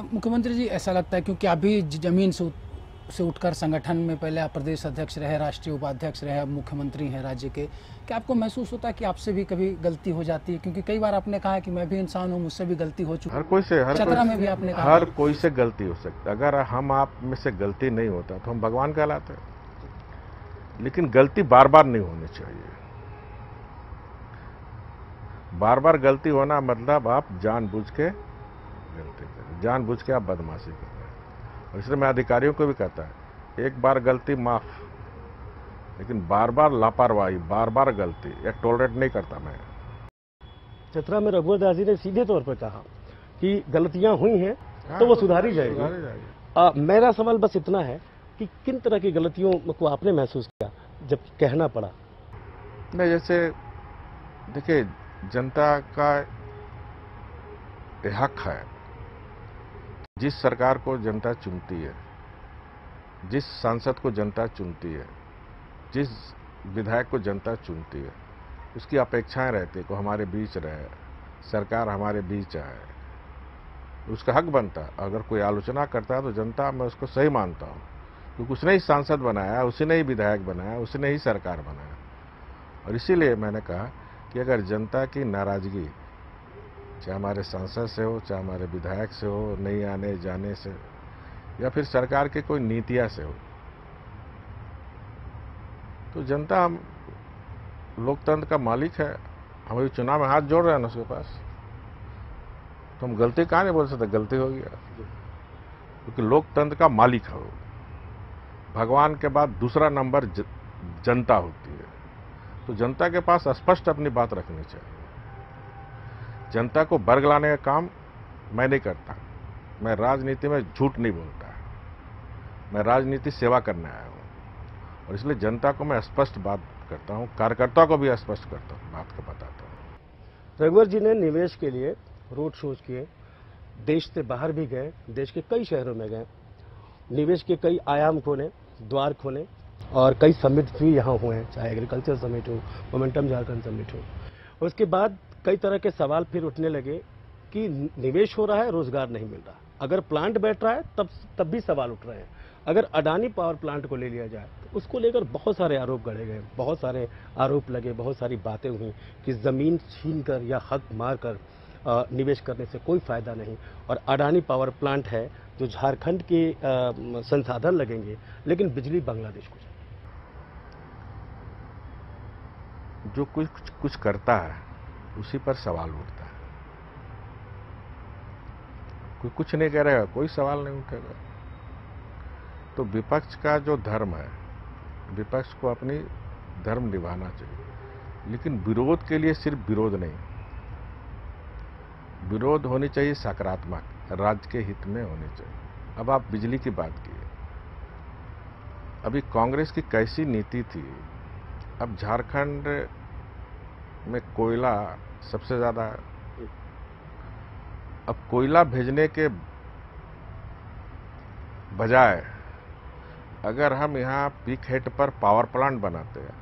मुख्यमंत्री जी, ऐसा लगता है क्योंकि आप भी जमीन से उठकर संगठन में पहले आप प्रदेश अध्यक्ष रहे, राष्ट्रीय उपाध्यक्ष रहे, अब मुख्यमंत्री हैं राज्य के, क्या आपको महसूस होता है कि आपसे भी कभी गलती हो जाती है? क्योंकि कई बार आपने कहा है कि मैं भी इंसान हूँ, मुझसे भी गलती हो चुकी है। चतरा में भी आपने कहा हर कोई से गलती हो सकती है। अगर हम आप में से गलती नहीं होता तो हम भगवान कहलाते हैं। लेकिन गलती बार बार नहीं होनी चाहिए। बार बार गलती होना मतलब आप जानबूझ के गलती करें, जानबूझ के आप बदमाशी कर रहे हैं। और इसलिए मैं अधिकारियों को भी कहता है, एक बार गलती माफ, लेकिन बार बार लापरवाही, बार बार गलती, ये टॉलरेट नहीं करता मैं। चतरा में रघुवर दास जी ने सीधे तौर पर कहा कि गलतियां हुई हैं तो वो सुधारी जाएगी। मेरा सवाल बस इतना है कि किन तरह की गलतियों को आपने महसूस किया जब कहना पड़ा? नहीं, जैसे देखिए, जनता का हक है जिस सरकार को जनता चुनती है, जिस सांसद को जनता चुनती है, जिस विधायक को जनता चुनती है, उसकी अपेक्षाएं रहती है कि हमारे बीच रहे, सरकार हमारे बीच आए, उसका हक बनता है। अगर कोई आलोचना करता है तो जनता, मैं उसको सही मानता हूँ, क्योंकि उसने ही सांसद बनाया, उसी ने ही विधायक बनाया, उसी ने ही सरकार बनाया। और इसीलिए मैंने कहा कि अगर जनता की नाराजगी, चाहे हमारे सांसद से हो, चाहे हमारे विधायक से हो, नहीं आने जाने से, या फिर सरकार की कोई नीतियां से हो, तो जनता हम लोकतंत्र का मालिक है। हम अभी चुनाव में हाथ जोड़ रहे हैं ना उसके पास, तो हम गलती कहाँ नहीं बोल सकते, गलती हो गया, क्योंकि लोकतंत्र का मालिक है वो। भगवान के बाद दूसरा नंबर जनता होती है, तो जनता के पास स्पष्ट अपनी बात रखनी चाहिए। जनता को बरगलाने का काम मैं नहीं करता, मैं राजनीति में झूठ नहीं बोलता, मैं राजनीति सेवा करने आया हूँ, और इसलिए जनता को मैं स्पष्ट बात करता हूँ, कार्यकर्ता को भी स्पष्ट करता हूँ, बात को बताता हूँ। रघुवर जी ने निवेश के लिए रोड शोज किए, देश से बाहर भी गए, देश के कई शहरों में गए, निवेश के कई आयाम खोले, द्वार खोले, और कई समिट भी यहाँ हुए हैं, चाहे एग्रीकल्चर समिट हो, मोमेंटम झारखंड समिट हो। उसके बाद कई तरह के सवाल फिर उठने लगे कि निवेश हो रहा है, रोजगार नहीं मिल रहा। अगर प्लांट बैठ रहा है तब भी सवाल उठ रहे हैं। अगर अडानी पावर प्लांट को ले लिया जाए तो उसको लेकर बहुत सारे आरोप गढ़े गए, बहुत सारे आरोप लगे, बहुत सारी बातें हुई कि जमीन छीन कर या हक मार कर निवेश करने से कोई फायदा नहीं, और अडानी पावर प्लांट है जो झारखंड के संसाधन लगेंगे, लेकिन बिजली बांग्लादेश को जाए। जो कुछ करता है उसी पर सवाल उठता है। कोई कुछ नहीं करेगा, कोई सवाल नहीं उठेगा। तो विपक्ष का जो धर्म है, विपक्ष को अपनी धर्म निभाना चाहिए, लेकिन विरोध के लिए सिर्फ विरोध नहीं, विरोध होनी चाहिए सकारात्मक, राज्य के हित में होनी चाहिए। अब आप बिजली की बात की, अभी कांग्रेस की कैसी नीति थी। अब झारखंड में कोयला सबसे ज्यादा, अब कोयला भेजने के बजाय अगर हम यहाँ पीक हेड पर पावर प्लांट बनाते हैं,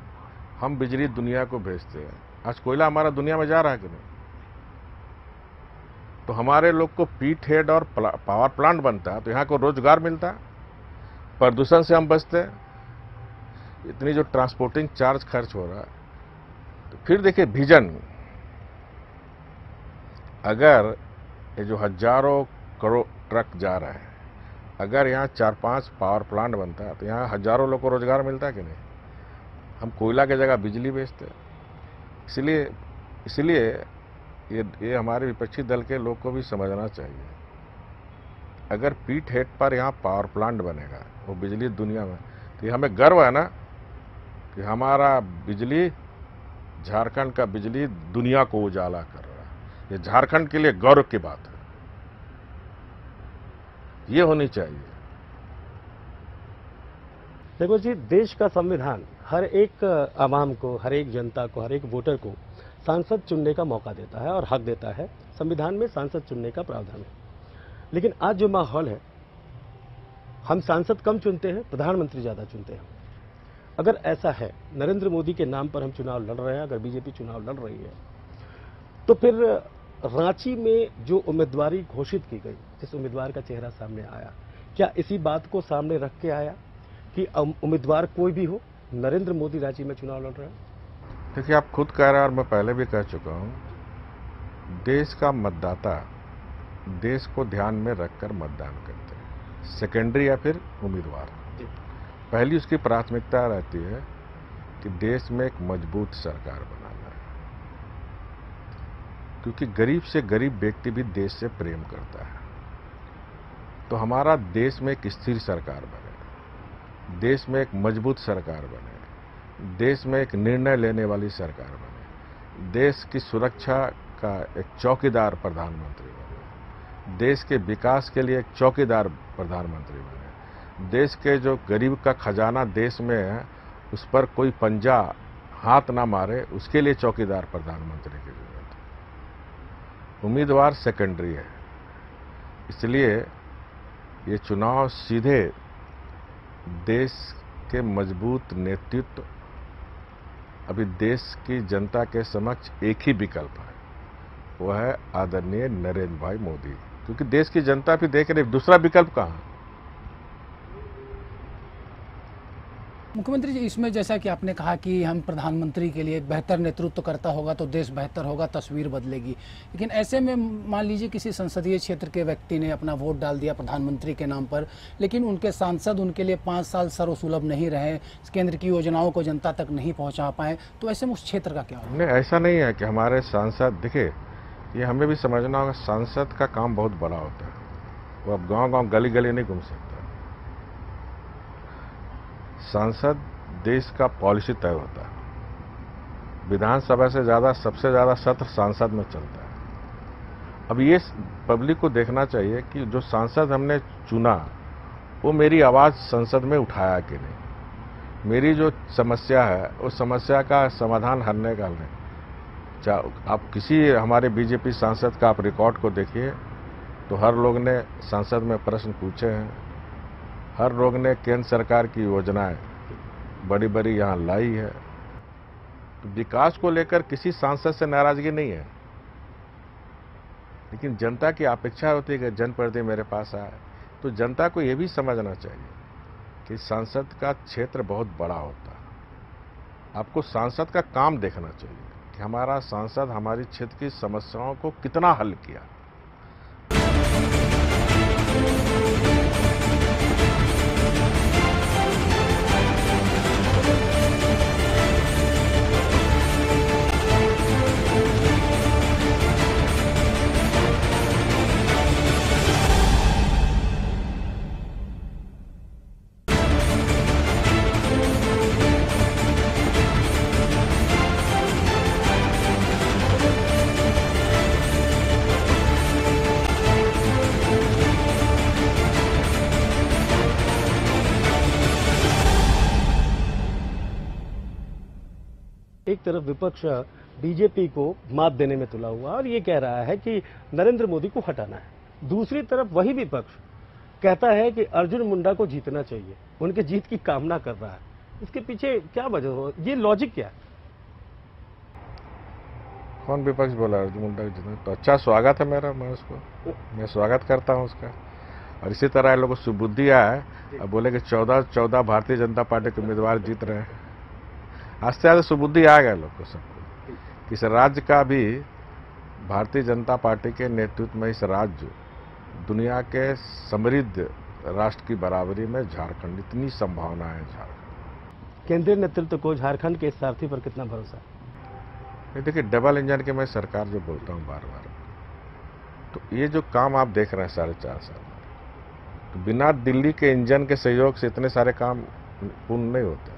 हम बिजली दुनिया को भेजते हैं। आज कोयला हमारा दुनिया में जा रहा है कि नहीं? तो हमारे लोग को पीक हेड और पावर प्लांट बनता है तो यहाँ को रोजगार मिलता है, प्रदूषण से हम बचते हैं, इतनी जो ट्रांसपोर्टिंग चार्ज खर्च हो रहा है। तो फिर देखिए विजन, अगर ये जो हजारों करोड़ ट्रक जा रहे हैं, अगर यहाँ 4-5 पावर प्लांट बनता है तो यहाँ हजारों लोग को रोजगार मिलता है कि नहीं? हम कोयला की जगह बिजली बेचते हैं। इसलिए ये हमारे विपक्षी दल के लोग को भी समझना चाहिए, अगर पीठ हेड पर यहाँ पावर प्लांट बनेगा, वो बिजली दुनिया में, तो ये हमें गर्व है ना कि हमारा बिजली, झारखंड का बिजली दुनिया को उजाला कर रहा है। ये झारखंड के लिए गौरव की बात है, ये होनी चाहिए। देखो जी, देश का संविधान हर एक आवाम को, हर एक जनता को, हर एक वोटर को सांसद चुनने का मौका देता है और हक देता है। संविधान में सांसद चुनने का प्रावधान है। लेकिन आज जो माहौल है, हम सांसद कम चुनते हैं, प्रधानमंत्री ज्यादा चुनते हैं। अगर ऐसा है, नरेंद्र मोदी के नाम पर हम चुनाव लड़ रहे हैं, अगर बीजेपी चुनाव लड़ रही है, तो फिर रांची में जो उम्मीदवारी घोषित की गई, जिस उम्मीदवार का चेहरा सामने आया, क्या इसी बात को सामने रख के आया कि उम्मीदवार कोई भी हो, नरेंद्र मोदी रांची में चुनाव लड़ रहे हैं? देखिए, आप खुद कह रहे हैं और मैं पहले भी कह चुका हूं, देश का मतदाता देश को ध्यान में रखकर मतदान करते हैं, सेकेंडरी या फिर उम्मीदवार। पहली उसकी प्राथमिकता रहती है कि देश में एक मजबूत सरकार बनाना है, क्योंकि गरीब से गरीब व्यक्ति भी देश से प्रेम करता है। तो हमारा देश में एक स्थिर सरकार बने, देश में एक मजबूत सरकार बने, देश में एक निर्णय लेने वाली सरकार बने, देश की सुरक्षा का एक चौकीदार प्रधानमंत्री बने, देश के विकास के लिए एक चौकीदार प्रधानमंत्री बने, देश के जो गरीब का खजाना देश में है उस पर कोई पंजा हाथ ना मारे, उसके लिए चौकीदार प्रधानमंत्री की जरूरत है। उम्मीदवार सेकेंडरी है। इसलिए ये चुनाव सीधे देश के मजबूत नेतृत्व, अभी देश की जनता के समक्ष एक ही विकल्प है, वो है आदरणीय नरेंद्र भाई मोदी, क्योंकि देश की जनता भी देख रही, दूसरा विकल्प कहाँ। मुख्यमंत्री जी, इसमें जैसा कि आपने कहा कि हम प्रधानमंत्री के लिए बेहतर नेतृत्व करता होगा तो देश बेहतर होगा, तस्वीर बदलेगी, लेकिन ऐसे में मान लीजिए किसी संसदीय क्षेत्र के व्यक्ति ने अपना वोट डाल दिया प्रधानमंत्री के नाम पर, लेकिन उनके सांसद उनके लिए 5 साल सर्वसुलभ नहीं रहे, केंद्र की योजनाओं को जनता तक नहीं पहुंचा पाए, तो ऐसे में उस क्षेत्र का क्या होगा? नहीं, ऐसा नहीं है कि हमारे सांसद, देखिए ये हमें भी समझना होगा, सांसद का काम बहुत बड़ा होता है, वो अब गांव-गांव गली-गली नहीं घूम सकता। सांसद देश का पॉलिसी तय होता है, विधानसभा से ज्यादा, सबसे ज्यादा सत्र सांसद में चलता है। अब ये पब्लिक को देखना चाहिए कि जो सांसद हमने चुना वो मेरी आवाज संसद में उठाया कि नहीं, मेरी जो समस्या है उस समस्या का समाधान हरने का नहीं। आप किसी हमारे बीजेपी सांसद का आप रिकॉर्ड को देखिए तो हर लोग ने संसद में प्रश्न पूछे हैं, हर लोग ने केंद्र सरकार की योजनाएं बड़ी बड़ी यहाँ लाई है। तो विकास को लेकर किसी सांसद से नाराजगी नहीं है, लेकिन जनता की अपेक्षा होती है कि जनप्रतिनिधि मेरे पास आए, तो जनता को यह भी समझना चाहिए कि सांसद का क्षेत्र बहुत बड़ा होता है। आपको सांसद का काम देखना चाहिए कि हमारा सांसद हमारी क्षेत्र की समस्याओं को कितना हल किया। एक तरफ विपक्ष बीजेपी को मात देने में तुला हुआ और ये कह रहा है कि नरेंद्र मोदी को हटाना है, दूसरी तरफ वही विपक्ष कहता है कि अर्जुन मुंडा को जीतना चाहिए, उनके जीत की कामना कर रहा है। इसके पीछे क्या वजह हो, ये लॉजिक क्या है? कौन विपक्ष बोला अर्जुन मुंडा को जीतना? तो अच्छा स्वागत है मेरा, मैं स्वागत करता हूं उसका। और इसी तरह लोगों को सुबुद्धि आया अब बोले कि 14 भारतीय जनता पार्टी के उम्मीदवार जीत रहे हैं। आज से ज्यादा सुबुद्धि आ गया लोग को, सबको। इस राज्य का भी भारतीय जनता पार्टी के नेतृत्व में इस राज्य दुनिया के समृद्ध राष्ट्र की बराबरी में झारखंड, इतनी संभावना है झारखंड। केंद्रीय नेतृत्व को झारखंड के सारथी पर कितना भरोसा है? देखिए, डबल इंजन की मैं सरकार जो बोलता हूँ बार बार, तो ये जो काम आप देख रहे हैं 4.5 साल में, तो बिना दिल्ली के इंजन के सहयोग से इतने सारे काम पूर्ण नहीं होते।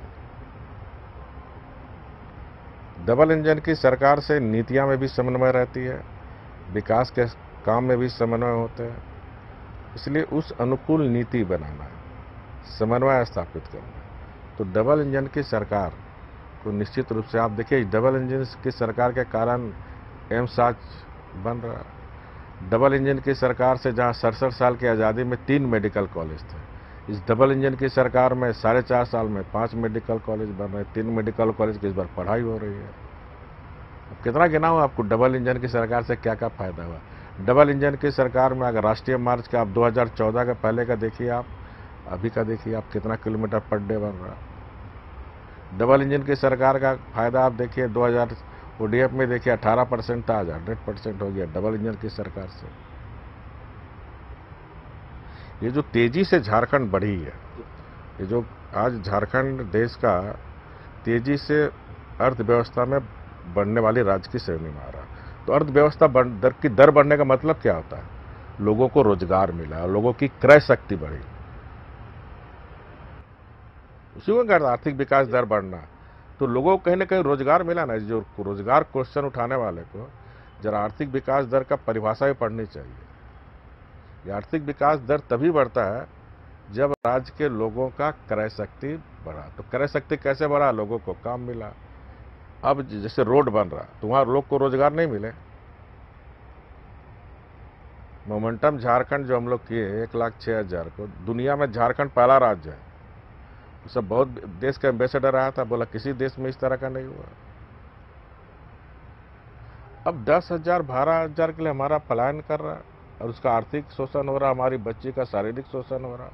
डबल इंजन की सरकार से नीतियां में भी समन्वय रहती है, विकास के काम में भी समन्वय होते हैं, इसलिए उस अनुकूल नीति बनाना है, समन्वय स्थापित करना है। तो डबल इंजन की सरकार को निश्चित रूप से आप देखिए, डबल इंजन की सरकार के कारण एम्स आज बन रहा है। डबल इंजन की सरकार से जहां 67 साल की आज़ादी में 3 मेडिकल कॉलेज थे, इस डबल इंजन की सरकार में 4.5 साल में 5 मेडिकल कॉलेज बन रहे हैं, 3 मेडिकल कॉलेज की इस बार पढ़ाई हो रही है। अब कितना गिनाऊं आपको डबल इंजन की सरकार से क्या क्या फायदा हुआ। डबल इंजन की सरकार में अगर राष्ट्रीय मार्ग का आप 2014 का पहले का देखिए, आप अभी का देखिए, आप कितना किलोमीटर पर डे बन रहा है। डबल इंजन की सरकार का फायदा आप देखिए, 2000 ODF में देखिए 18% था, आज 100% हो गया डबल इंजन की सरकार से। ये जो तेजी से झारखंड बढ़ी है, ये जो आज झारखंड देश का तेजी से अर्थव्यवस्था में बढ़ने वाली राज्य की श्रेणी में आ रहा है। तो अर्थव्यवस्था की दर बढ़ने का मतलब क्या होता है? लोगों को रोजगार मिला, लोगों की क्रय शक्ति बढ़ी, उसी को कहते आर्थिक विकास दर बढ़ना। तो लोगों को कहीं ना कहीं रोजगार मिला ना। जो रोजगार क्वेश्चन उठाने वाले को जरा आर्थिक विकास दर का परिभाषा भी पढ़नी चाहिए। ये आर्थिक विकास दर तभी बढ़ता है जब राज्य के लोगों का क्रय शक्ति बढ़ा। तो क्रय शक्ति कैसे बढ़ा? लोगों को काम मिला। अब जैसे रोड बन रहा तो वहां लोग को रोजगार नहीं मिले, मोमेंटम झारखंड जो हम लोग किए 1,06,000 को, दुनिया में झारखंड पहला राज्य है। सब बहुत देश का एम्बेसडर आया था, बोला किसी देश में इस तरह का नहीं हुआ। अब 10,000 12,000 के लिए हमारा पलायन कर रहा है और उसका आर्थिक शोषण हो रहा, हमारी बच्ची का शारीरिक शोषण हो रहा।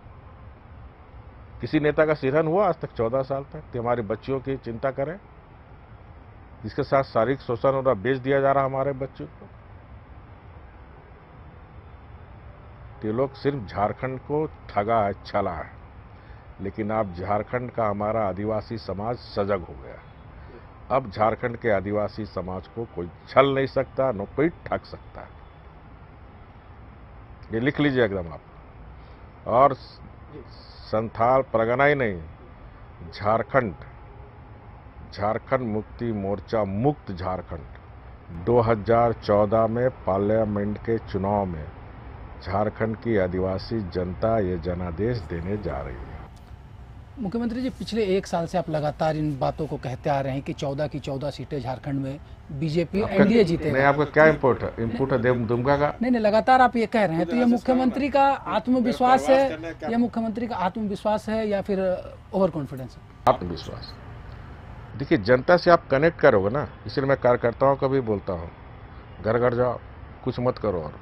किसी नेता का सिरहन हुआ आज तक 14 साल तक कि हमारी बच्चियों की चिंता करें? जिसके साथ शारीरिक शोषण हो रहा, बेच दिया जा रहा हमारे बच्चों को। ये लोग सिर्फ झारखंड को ठगा है, छला है, लेकिन अब झारखंड का हमारा आदिवासी समाज सजग हो गया। अब झारखंड के आदिवासी समाज को कोई छल नहीं सकता, न कोई ठग सकता है। ये लिख लीजिए एकदम आप। और संथाल परगना ही नहीं, झारखंड मुक्ति मोर्चा मुक्त झारखंड 2014 में पार्लियामेंट के चुनाव में झारखंड की आदिवासी जनता ये जनादेश देने जा रही है। मुख्यमंत्री जी, पिछले 1 साल से आप लगातार इन बातों को कहते आ रहे हैं कि 14 की 14 सीटें झारखंड में बीजेपी एनडीए जीतेगा। नहीं, आपका क्या इनपुट है दुमका का? नहीं, लगातार आप ये कह रहे हैं, तो ये मुख्यमंत्री का आत्मविश्वास है, या मुख्यमंत्री का आत्मविश्वास है या फिर ओवर कॉन्फिडेंस है? आत्मविश्वास। देखिए, जनता से आप कनेक्ट करोगे ना, इसलिए मैं कार्यकर्ताओं को भी बोलता हूँ, घर घर जाओ, कुछ मत करो, और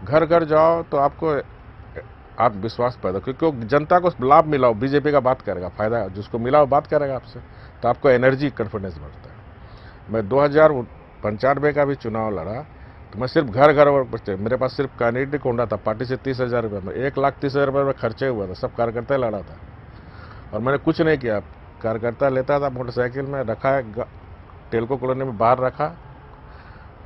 घर घर जाओ तो आपको आत्मविश्वास पैदा, क्योंकि जनता को लाभ मिला हो, बीजेपी का बात करेगा, फायदा जिसको मिला हो बात करेगा आपसे, तो आपको एनर्जी कॉन्फिडेंस बढ़ता है। मैं 2095 का भी चुनाव लड़ा तो मैं सिर्फ घर घर बचते, मेरे पास सिर्फ कैंडिडेट होंडा था, पार्टी से 30,000 रुपये में 1,30,000 रुपये में खर्चे हुआ था, सब कार्यकर्ता लड़ा था और मैंने कुछ नहीं किया। कार्यकर्ता लेता था मोटरसाइकिल में, रखा टेलको कॉलोनी में बाहर रखा,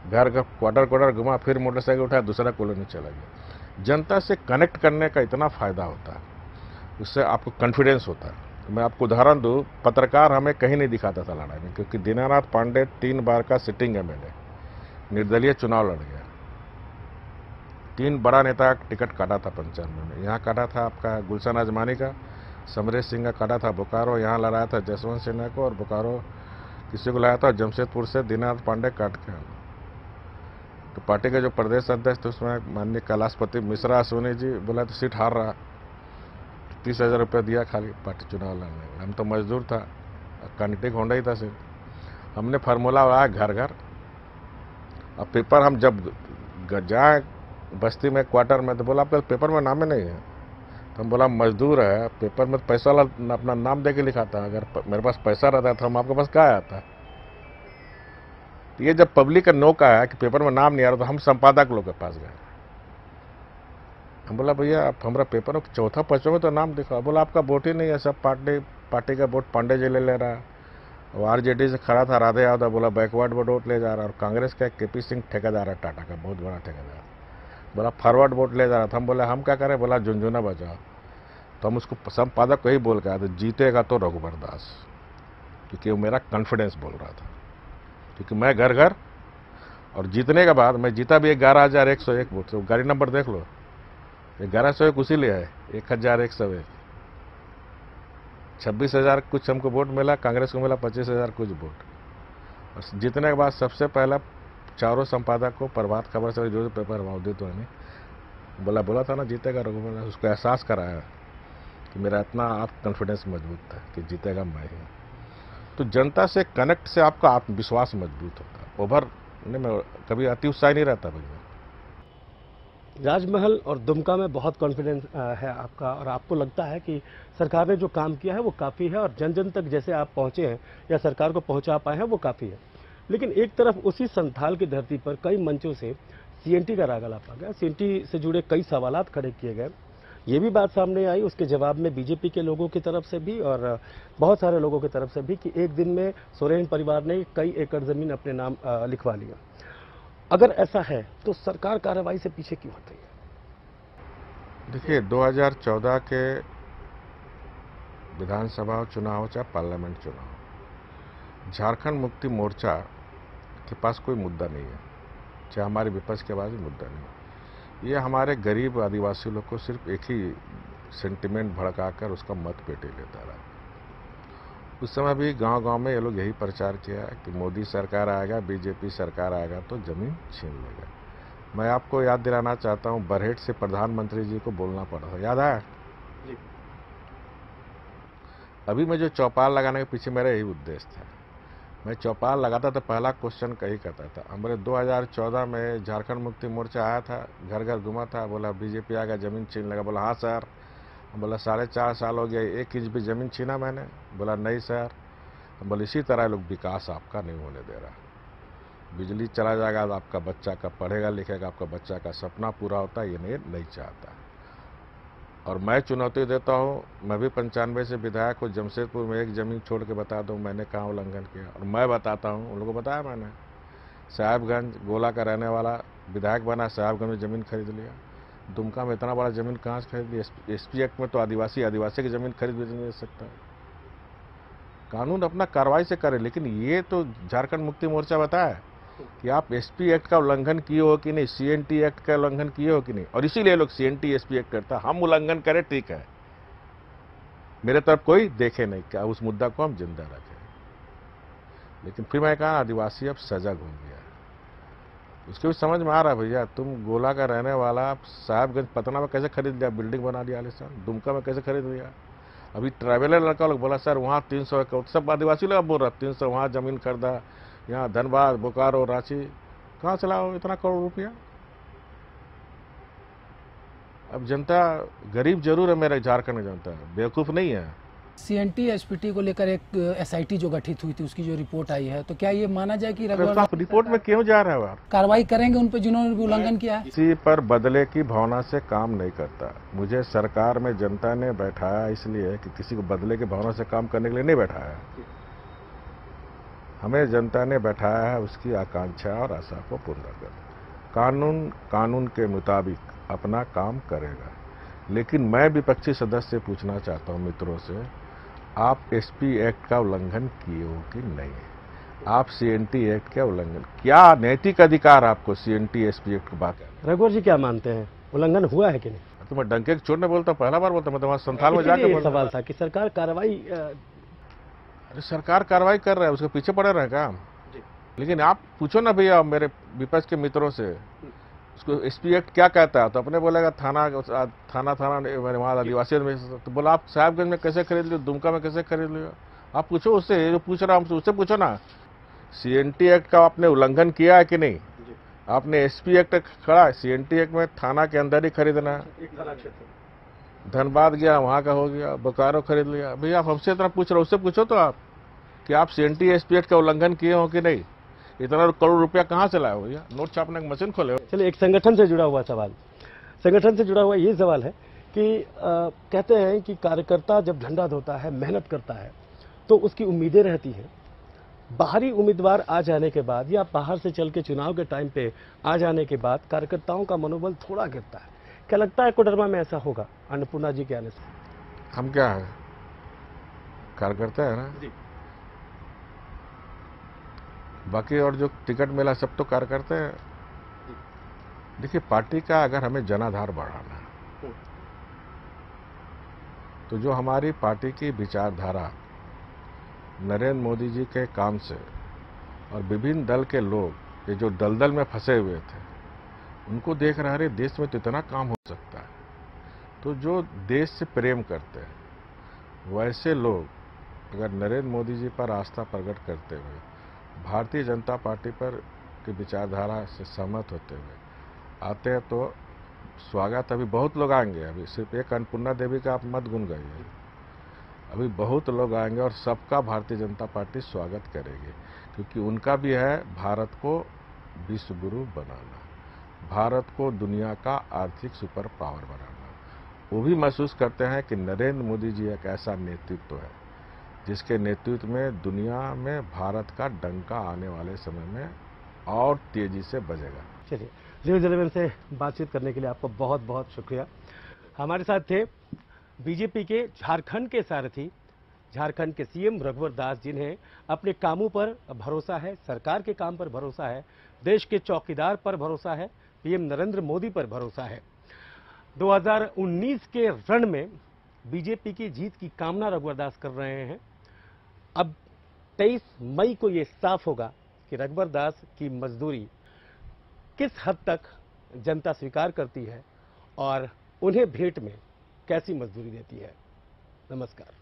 घर का क्वार्टर घुमा, फिर मोटरसाइकिल उठाया, दूसरा कॉलोनी चला गया। जनता से कनेक्ट करने का इतना फायदा होता है, उससे आपको कॉन्फिडेंस होता है। मैं आपको उदाहरण दूं, पत्रकार हमें कहीं नहीं दिखाता था लड़ाई में, क्योंकि दीनानाथ पांडे 3 बार का सिटिंग एमएलए निर्दलीय चुनाव लड़ गया। 3 बड़ा नेता का टिकट काटा था 95 में। यहाँ काटा था आपका गुलशन आजमानी का, समरेश सिंह का काटा था बोकारो, यहाँ लड़ाया था जसवंत सिन्हा को, और बोकारो किसी को लाया था जमशेदपुर से दीनानाथ पांडे काट के। तो पार्टी के जो प्रदेश अध्यक्ष थे उसमें माननीय कैलाशपति मिश्रा सोनी जी, बोला तो सीट हार रहा, 30,000 रुपये दिया खाली पार्टी चुनाव लड़ने। हम तो मजदूर था, कैंडिडेट होंडा ही था सिर्फ। हमने फार्मूला लगाया घर घर। अब पेपर हम जब जाए बस्ती में क्वार्टर में, तो बोला आपका पेपर में नाम ही नहीं है। तो हम बोला मजदूर है, पेपर में पैसा वाला अपना नाम दे के लिखाता है, अगर मेरे पास पैसा रहता तो हम आपके पास क्या आता। ये जब पब्लिक का नोक आया कि पेपर में नाम नहीं आ रहा, तो हम संपादक लोग के पास गए। हम बोला भैया आप हमारा पेपर में 4था 5वां में तो नाम दिखा। बोला आपका वोट ही नहीं है, सब पार्टी का वोट पांडे जी ले रहा है। और आरजेडी से खड़ा था राधे यादव, बोला बैकवर्ड वोट ले जा रहा है। और कांग्रेस का केपी सिंह ठेकेदार है, टाटा का बहुत बड़ा ठेकेदार, बोला फॉरवर्ड वोट ले जा रहा था। हम बोला हम क्या करें, बोला झुंझुना बजाओ। तो हम उसको संपादक को ही बोल के आए थे, जीतेगा तो रघुवर दास, क्योंकि वो मेरा कॉन्फिडेंस बोल रहा था। क्योंकि मैं घर घर, और जीतने के बाद मैं जीता भी 11,101 वोट से। गाड़ी नंबर देख लो, 1101 उसी लिए है, 1,101। 26,000 कुछ हमको वोट मिला, कांग्रेस को मिला 25,000 कुछ वोट। और जीतने के बाद सबसे पहला चारों संपादक को प्रभात खबर से जो पेपर मौजूद हुआ नहीं बोला था ना जीतेगा रघुवर, उसको एहसास कराया कि मेरा इतना आप कॉन्फिडेंस मजबूत था कि जीतेगा मैं ही। तो जनता से कनेक्ट से आपका आत्मविश्वास मजबूत होता है। ओवर में कभी अति उत्साह नहीं रहता भैया। राजमहल और दुमका में बहुत कॉन्फिडेंस है आपका, और आपको लगता है कि सरकार ने जो काम किया है वो काफ़ी है, और जन जन तक जैसे आप पहुंचे हैं या सरकार को पहुंचा पाए हैं वो काफ़ी है। लेकिन एक तरफ उसी संथाल की धरती पर कई मंचों से सीएनटी का राग अलापा गया, सीएनटी से जुड़े कई सवालात खड़े किए गए। ये भी बात सामने आई उसके जवाब में बीजेपी के लोगों की तरफ से भी और बहुत सारे लोगों की तरफ से भी कि एक दिन में सोरेन परिवार ने कई एकड़ जमीन अपने नाम लिखवा लिया। अगर ऐसा है तो सरकार कार्रवाई से पीछे क्यों हट रही है? देखिए, 2014 के विधानसभा चुनाव चाहे पार्लियामेंट चुनाव, झारखंड मुक्ति मोर्चा के पास कोई मुद्दा नहीं है, चाहे हमारे विपक्ष के पास भी मुद्दा नहीं है। ये हमारे गरीब आदिवासी लोग को सिर्फ एक ही सेंटिमेंट भड़काकर उसका मत पेटे लेता रहा। उस समय भी गांव-गांव में ये लोग यही प्रचार किया कि मोदी सरकार आएगा, बीजेपी सरकार आएगा तो जमीन छीन लेगा। मैं आपको याद दिलाना चाहता हूं, बरहेट से प्रधानमंत्री जी को बोलना पड़ा था, याद है? जी। अभी मैं जो चौपाल लगाने के पीछे मेरा यही उद्देश्य था। मैं चौपाल लगाता तो पहला क्वेश्चन कही करता था। हमारे 2014 में झारखंड मुक्ति मोर्चा आया था, घर घर घुमा था, बोला बीजेपी आ गया, जमीन छीन लगा। बोला हाँ सर। बोला 4.5 साल हो गया, 1 इंच भी जमीन छीना मैंने? बोला नहीं सर। बोले इसी तरह लोग विकास आपका नहीं होने दे रहा। बिजली चला जाएगा तो आपका बच्चा कब पढ़ेगा लिखेगा, आपका बच्चा का सपना पूरा होता है, ये नहीं चाहता। और मैं चुनौती देता हूँ, मैं भी 95 से विधायक हूँ, जमशेदपुर में एक जमीन छोड़ के बता दूँ मैंने कहाँ उल्लंघन किया। और मैं बताता हूँ, उन लोगों को बताया मैंने, साहेबगंज गोला का रहने वाला विधायक बना, साहेबगंज में जमीन खरीद लिया। दुमका में इतना बड़ा जमीन कहाँ से खरीद लिया? एसपी एक्ट में तो आदिवासी की जमीन खरीद भी नहीं सकता है। कानून अपना कार्रवाई से करे, लेकिन ये तो झारखंड मुक्ति मोर्चा बताया कि आप एसपी एक्ट का उल्लंघन किए हो कि नहीं, सीएनटी एक्ट का उल्लंघन किए हो कि नहीं। और इसीलिए लोग सीएनटी एसपी एक्ट करता, हम उल्लंघन करें ठीक है, मेरे तरफ कोई देखे नहीं, क्या उस मुद्दा को हम जिंदा रखें। लेकिन फिर मैं कहा आदिवासी अब सजग हो गया, उसके भी समझ में आ रहा है भैया, तुम गोला का रहने वाला, साहबगंज पटना में कैसे खरीद लिया, बिल्डिंग बना लिया आलिशान, दुमका में कैसे खरीद लिया। अभी ट्रैवलर लड़का लोग बोला सर वहाँ 300 एकड़, सब आदिवासी लोग बोल रहा 300 वहाँ जमीन खरीदा, यहाँ धनबाद बोकारो रांची, कहाँ से लाओ इतना करोड़ रुपया। अब जनता गरीब जरूर है, मेरे झारखंड की जनता बेवकूफ़ नहीं है। सीएनटी एसपीटी को लेकर एक एसआईटी जो गठित हुई थी, उसकी जो रिपोर्ट आई है, तो क्या ये माना जाए कि आप रिपोर्ट में क्यों जा रहे हो आप? कार्रवाई करेंगे उन पर जिन्होंने भी उल्लंघन किया है? किसी पर बदले की भावना से काम नहीं करता। मुझे सरकार में जनता ने बैठाया इसलिए कि किसी को बदले की भावना से काम करने के लिए नहीं बैठाया। हमें जनता ने बैठाया है उसकी आकांक्षा और आशा को पूर्ण कर। कानून के मुताबिक अपना काम करेगा। लेकिन मैं विपक्षी सदस्य से पूछना चाहता हूं मित्रों से, आप एसपी एक्ट का उल्लंघन किए हो कि नहीं? आप सीएनटी एक्ट का उल्लंघन, क्या नैतिक अधिकार आपको सीएनटी एसपी एक्ट की बात करने? रघुवर जी क्या मानते हैं, उल्लंघन हुआ है कि नहीं? तो मैं डंके की चोट में बोलता हूँ, पहला बार बोलता हूँ, मैं तो वहां संथाल में जाकर सवाल था कि सरकार कार्रवाई अरे सरकार कार्रवाई कर रहा है, उसके पीछे पड़े रहे काम। लेकिन आप पूछो ना भैया मेरे विपक्ष के मित्रों से, उसको एसपी एक्ट क्या कहता है, तो अपने बोलेगा थाना वहाँ आदिवासी में। तो बोला आप साहेबगंज में कैसे खरीद लियो, दुमका में कैसे खरीद लियो? आप पूछो उससे, जो पूछ रहा हूँ उससे पूछो ना, सीएनटी एक्ट का आपने उल्लंघन किया है कि नहीं? आपने एसपी एक्ट खड़ा है, सीएनटी एक्ट में थाना के अंदर ही खरीदना है। धनबाद गया वहाँ का हो गया, बोकारो खरीद लिया। भैया आप हमसे इतना पूछ रहे हो, उससे पूछो तो आप कि आप सीएनटी एसपी एक्ट का उल्लंघन किए हो कि नहीं? इतना करोड़ रुपया कहाँ से लाए हो भैया? नोट छापने की मशीन खोले हो? चलिए, एक संगठन से जुड़ा हुआ सवाल, संगठन से जुड़ा हुआ ये सवाल है कि कहते हैं कि कार्यकर्ता जब झंडा धोता है, मेहनत करता है, तो उसकी उम्मीदें रहती हैं। बाहरी उम्मीदवार आ जाने के बाद या बाहर से चल के चुनाव के टाइम पे आ जाने के बाद कार्यकर्ताओं का मनोबल थोड़ा गिरता है। क्या लगता है कोडरमा में ऐसा होगा अन्नपूर्णा जी के आने से? हम क्या है, कार्यकर्ता है ना जी। बाकी और जो टिकट मिला सब तो कार्यकर्ता है। देखिए, पार्टी का अगर हमें जनाधार बढ़ाना है तो जो हमारी पार्टी की विचारधारा नरेंद्र मोदी जी के काम से और विभिन्न दल के लोग ये जो दलदल में फंसे हुए थे उनको देख रहे, अरे देश में तो इतना काम हो सकता है। तो जो देश से प्रेम करते हैं वैसे लोग अगर नरेंद्र मोदी जी पर आस्था प्रकट करते हुए भारतीय जनता पार्टी पर की विचारधारा से सहमत होते हुए आते हैं तो स्वागत। अभी बहुत लोग आएंगे, अभी सिर्फ एक अन्नपूर्णा देवी का आप मत गुन गाइए, अभी बहुत लोग आएंगे और सबका भारतीय जनता पार्टी स्वागत करेगी, क्योंकि उनका भी है भारत को विश्व गुरु बनाना, भारत को दुनिया का आर्थिक सुपर पावर बनाना। वो भी महसूस करते हैं कि नरेंद्र मोदी जी एक ऐसा नेतृत्व है जिसके नेतृत्व में दुनिया में भारत का डंका आने वाले समय में और तेजी से बजेगा। चलिए, न्यूज़ 11 से बातचीत करने के लिए आपको बहुत बहुत शुक्रिया। हमारे साथ थे बीजेपी के झारखंड के सारथी, झारखंड के सीएम रघुवर दास, जिन्हें अपने कामों पर भरोसा है, सरकार के काम पर भरोसा है, देश के चौकीदार पर भरोसा है, पीएम नरेंद्र मोदी पर भरोसा है। 2019 के रण में बीजेपी की जीत की कामना रघुवर दास कर रहे हैं। अब 23 मई को यह साफ होगा कि रघुवर दास की मजदूरी किस हद तक जनता स्वीकार करती है और उन्हें भेंट में कैसी मजदूरी देती है। नमस्कार।